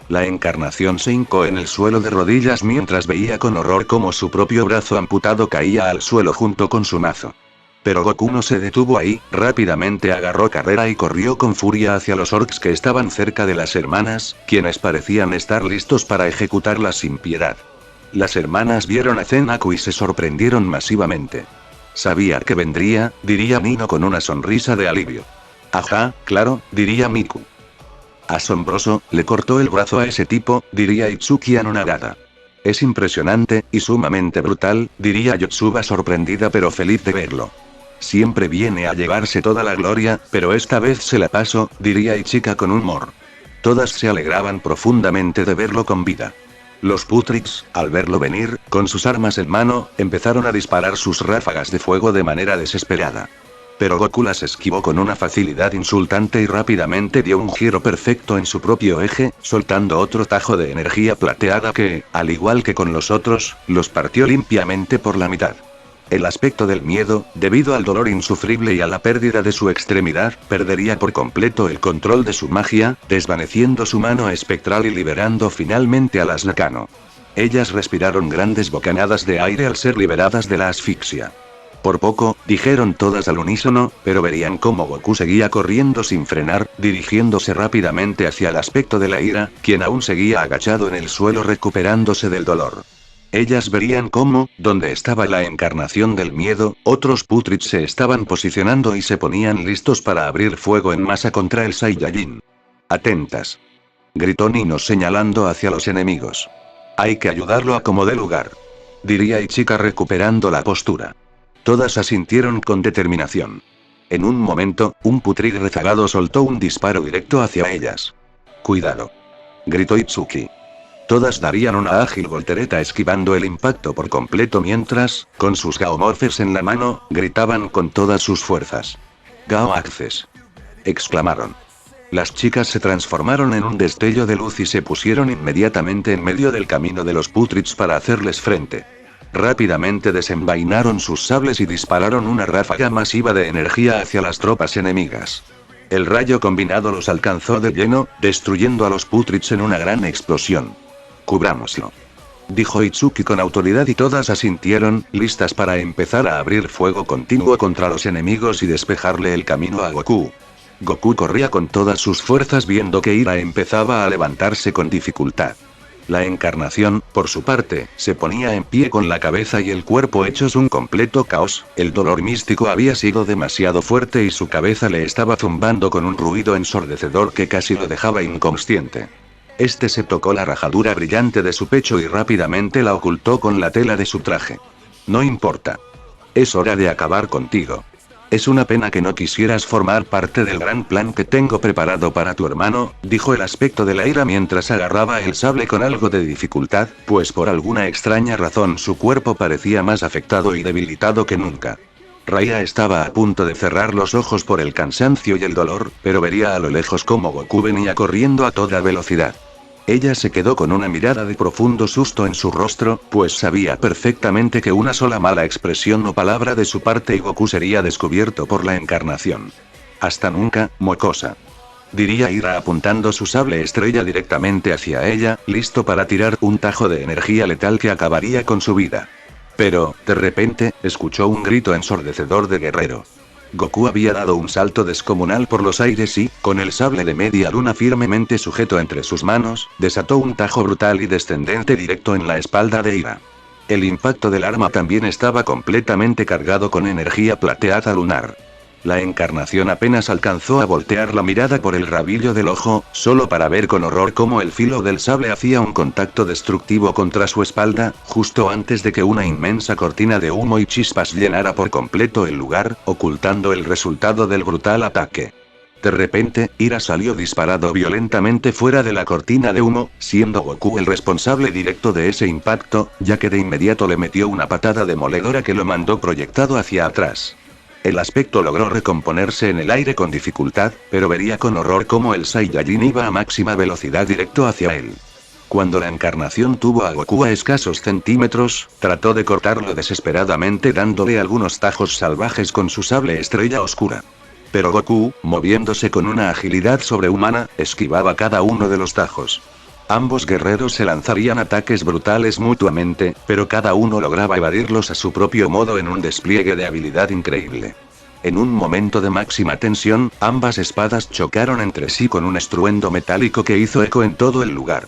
La encarnación se hincó en el suelo de rodillas mientras veía con horror cómo su propio brazo amputado caía al suelo junto con su mazo. Pero Goku no se detuvo ahí, rápidamente agarró carrera y corrió con furia hacia los orcs que estaban cerca de las hermanas, quienes parecían estar listos para ejecutarlas sin piedad. Las hermanas vieron a Zenaku y se sorprendieron masivamente. Sabía que vendría, diría Nino con una sonrisa de alivio. Ajá, claro, diría Miku. Asombroso, le cortó el brazo a ese tipo, diría Itsuki anonadada. Es impresionante, y sumamente brutal, diría Yotsuba sorprendida pero feliz de verlo. Siempre viene a llevarse toda la gloria, pero esta vez se la paso, diría Ichika con humor. Todas se alegraban profundamente de verlo con vida. Los Putrix, al verlo venir, con sus armas en mano, empezaron a disparar sus ráfagas de fuego de manera desesperada. Pero Goku las esquivó con una facilidad insultante y rápidamente dio un giro perfecto en su propio eje, soltando otro tajo de energía plateada que, al igual que con los otros, los partió limpiamente por la mitad. El aspecto del miedo, debido al dolor insufrible y a la pérdida de su extremidad, perdería por completo el control de su magia, desvaneciendo su mano espectral y liberando finalmente a las Nakano. Ellas respiraron grandes bocanadas de aire al ser liberadas de la asfixia. Por poco, dijeron todas al unísono, pero verían cómo Goku seguía corriendo sin frenar, dirigiéndose rápidamente hacia el aspecto de la ira, quien aún seguía agachado en el suelo recuperándose del dolor. Ellas verían cómo, donde estaba la encarnación del miedo, otros Putrix se estaban posicionando y se ponían listos para abrir fuego en masa contra el Saiyajin. Atentas. Gritó Nino señalando hacia los enemigos. Hay que ayudarlo a como dé lugar. Diría Ichika recuperando la postura. Todas asintieron con determinación. En un momento, un Putrix rezagado soltó un disparo directo hacia ellas. Cuidado. Gritó Itsuki. Todas darían una ágil voltereta esquivando el impacto por completo mientras, con sus Gaomorphs en la mano, gritaban con todas sus fuerzas. Gao Access. Exclamaron. Las chicas se transformaron en un destello de luz y se pusieron inmediatamente en medio del camino de los Putrix para hacerles frente. Rápidamente desenvainaron sus sables y dispararon una ráfaga masiva de energía hacia las tropas enemigas. El rayo combinado los alcanzó de lleno, destruyendo a los Putrix en una gran explosión. Cubrámoslo. Dijo Itsuki con autoridad y todas asintieron, listas para empezar a abrir fuego continuo contra los enemigos y despejarle el camino a Goku. Goku corría con todas sus fuerzas viendo que Ira empezaba a levantarse con dificultad. La encarnación, por su parte, se ponía en pie con la cabeza y el cuerpo hechos un completo caos, el dolor místico había sido demasiado fuerte y su cabeza le estaba zumbando con un ruido ensordecedor que casi lo dejaba inconsciente. Este se tocó la rajadura brillante de su pecho y rápidamente la ocultó con la tela de su traje. No importa. Es hora de acabar contigo. Es una pena que no quisieras formar parte del gran plan que tengo preparado para tu hermano, dijo el aspecto de la ira mientras agarraba el sable con algo de dificultad, pues por alguna extraña razón su cuerpo parecía más afectado y debilitado que nunca. Raya estaba a punto de cerrar los ojos por el cansancio y el dolor, pero vería a lo lejos cómo Goku venía corriendo a toda velocidad. Ella se quedó con una mirada de profundo susto en su rostro, pues sabía perfectamente que una sola mala expresión o palabra de su parte y Goku sería descubierto por la encarnación. Hasta nunca, mocosa. Diría Ira apuntando su sable estrella directamente hacia ella, listo para tirar un tajo de energía letal que acabaría con su vida. Pero, de repente, escuchó un grito ensordecedor de guerrero. Goku había dado un salto descomunal por los aires y, con el sable de media luna firmemente sujeto entre sus manos, desató un tajo brutal y descendente directo en la espalda de Ira. El impacto del arma también estaba completamente cargado con energía plateada lunar. La encarnación apenas alcanzó a voltear la mirada por el rabillo del ojo, solo para ver con horror cómo el filo del sable hacía un contacto destructivo contra su espalda, justo antes de que una inmensa cortina de humo y chispas llenara por completo el lugar, ocultando el resultado del brutal ataque. De repente, Ira salió disparado violentamente fuera de la cortina de humo, siendo Goku el responsable directo de ese impacto, ya que de inmediato le metió una patada demoledora que lo mandó proyectado hacia atrás. El aspecto logró recomponerse en el aire con dificultad, pero vería con horror cómo el Saiyajin iba a máxima velocidad directo hacia él. Cuando la encarnación tuvo a Goku a escasos centímetros, trató de cortarlo desesperadamente dándole algunos tajos salvajes con su sable estrella oscura. Pero Goku, moviéndose con una agilidad sobrehumana, esquivaba cada uno de los tajos. Ambos guerreros se lanzarían ataques brutales mutuamente, pero cada uno lograba evadirlos a su propio modo en un despliegue de habilidad increíble. En un momento de máxima tensión, ambas espadas chocaron entre sí con un estruendo metálico que hizo eco en todo el lugar.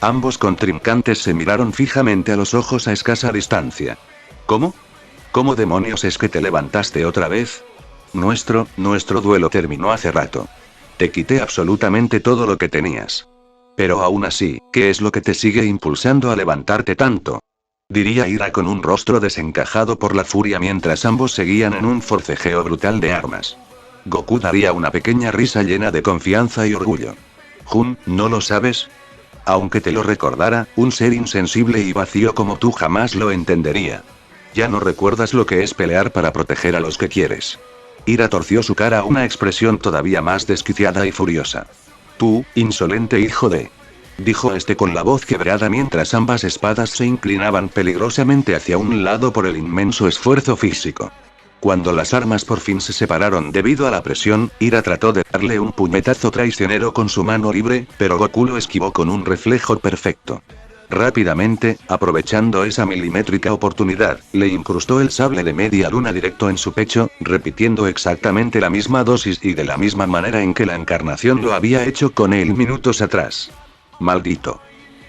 Ambos contrincantes se miraron fijamente a los ojos a escasa distancia. ¿Cómo? ¿Cómo demonios es que te levantaste otra vez? Nuestro duelo terminó hace rato. Te quité absolutamente todo lo que tenías. Pero aún así, ¿qué es lo que te sigue impulsando a levantarte tanto? Diría Ira con un rostro desencajado por la furia mientras ambos seguían en un forcejeo brutal de armas. Goku daría una pequeña risa llena de confianza y orgullo. Jun, ¿no lo sabes? Aunque te lo recordara, un ser insensible y vacío como tú jamás lo entendería. Ya no recuerdas lo que es pelear para proteger a los que quieres. Ira torció su cara a una expresión todavía más desquiciada y furiosa. Tú, insolente hijo de... dijo este con la voz quebrada mientras ambas espadas se inclinaban peligrosamente hacia un lado por el inmenso esfuerzo físico. Cuando las armas por fin se separaron debido a la presión, Ira trató de darle un puñetazo traicionero con su mano libre, pero Goku lo esquivó con un reflejo perfecto. Rápidamente, aprovechando esa milimétrica oportunidad, le incrustó el sable de media luna directo en su pecho, repitiendo exactamente la misma dosis y de la misma manera en que la encarnación lo había hecho con él minutos atrás. ¡Maldito!,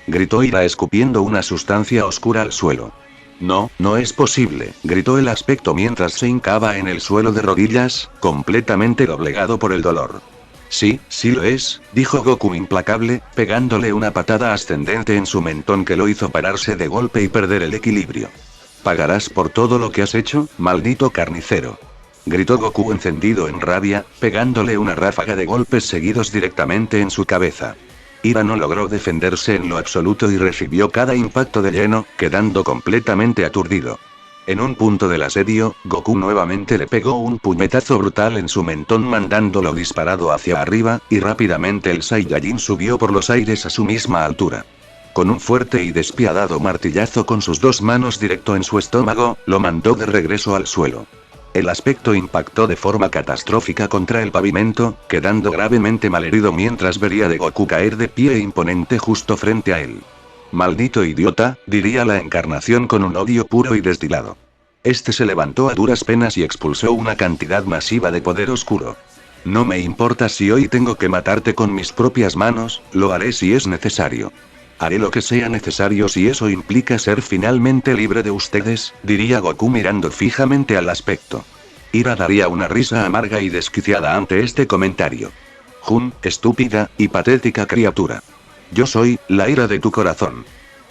gritó Ira escupiendo una sustancia oscura al suelo. No, no es posible, gritó el aspecto mientras se hincaba en el suelo de rodillas, completamente doblegado por el dolor. Sí, sí lo es, dijo Goku implacable, pegándole una patada ascendente en su mentón que lo hizo pararse de golpe y perder el equilibrio. ¿Pagarás por todo lo que has hecho, maldito carnicero?, gritó Goku encendido en rabia, pegándole una ráfaga de golpes seguidos directamente en su cabeza. Ira no logró defenderse en lo absoluto y recibió cada impacto de lleno, quedando completamente aturdido. En un punto del asedio, Goku nuevamente le pegó un puñetazo brutal en su mentón mandándolo disparado hacia arriba, y rápidamente el Saiyajin subió por los aires a su misma altura. Con un fuerte y despiadado martillazo con sus dos manos directo en su estómago, lo mandó de regreso al suelo. El aspecto impactó de forma catastrófica contra el pavimento, quedando gravemente malherido mientras vería de Goku caer de pie imponente justo frente a él. Maldito idiota, diría la encarnación con un odio puro y destilado. Este se levantó a duras penas y expulsó una cantidad masiva de poder oscuro. No me importa si hoy tengo que matarte con mis propias manos, lo haré si es necesario. Haré lo que sea necesario si eso implica ser finalmente libre de ustedes, diría Goku mirando fijamente al aspecto. Ira daría una risa amarga y desquiciada ante este comentario. Jun, estúpida y patética criatura. Yo soy la ira de tu corazón.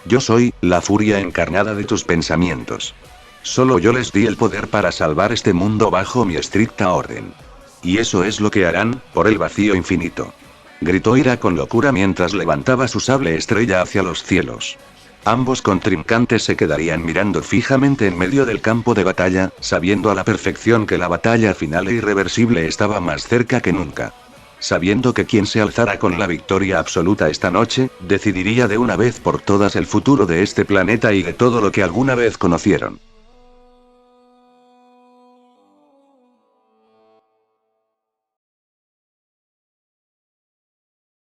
Yo soy la furia encarnada de tus pensamientos. Solo yo les di el poder para salvar este mundo bajo mi estricta orden. Y eso es lo que harán, por el vacío infinito. Gritó Ira con locura mientras levantaba su sable estrella hacia los cielos. Ambos contrincantes se quedarían mirando fijamente en medio del campo de batalla, sabiendo a la perfección que la batalla final e irreversible estaba más cerca que nunca. Sabiendo que quien se alzara con la victoria absoluta esta noche, decidiría de una vez por todas el futuro de este planeta y de todo lo que alguna vez conocieron.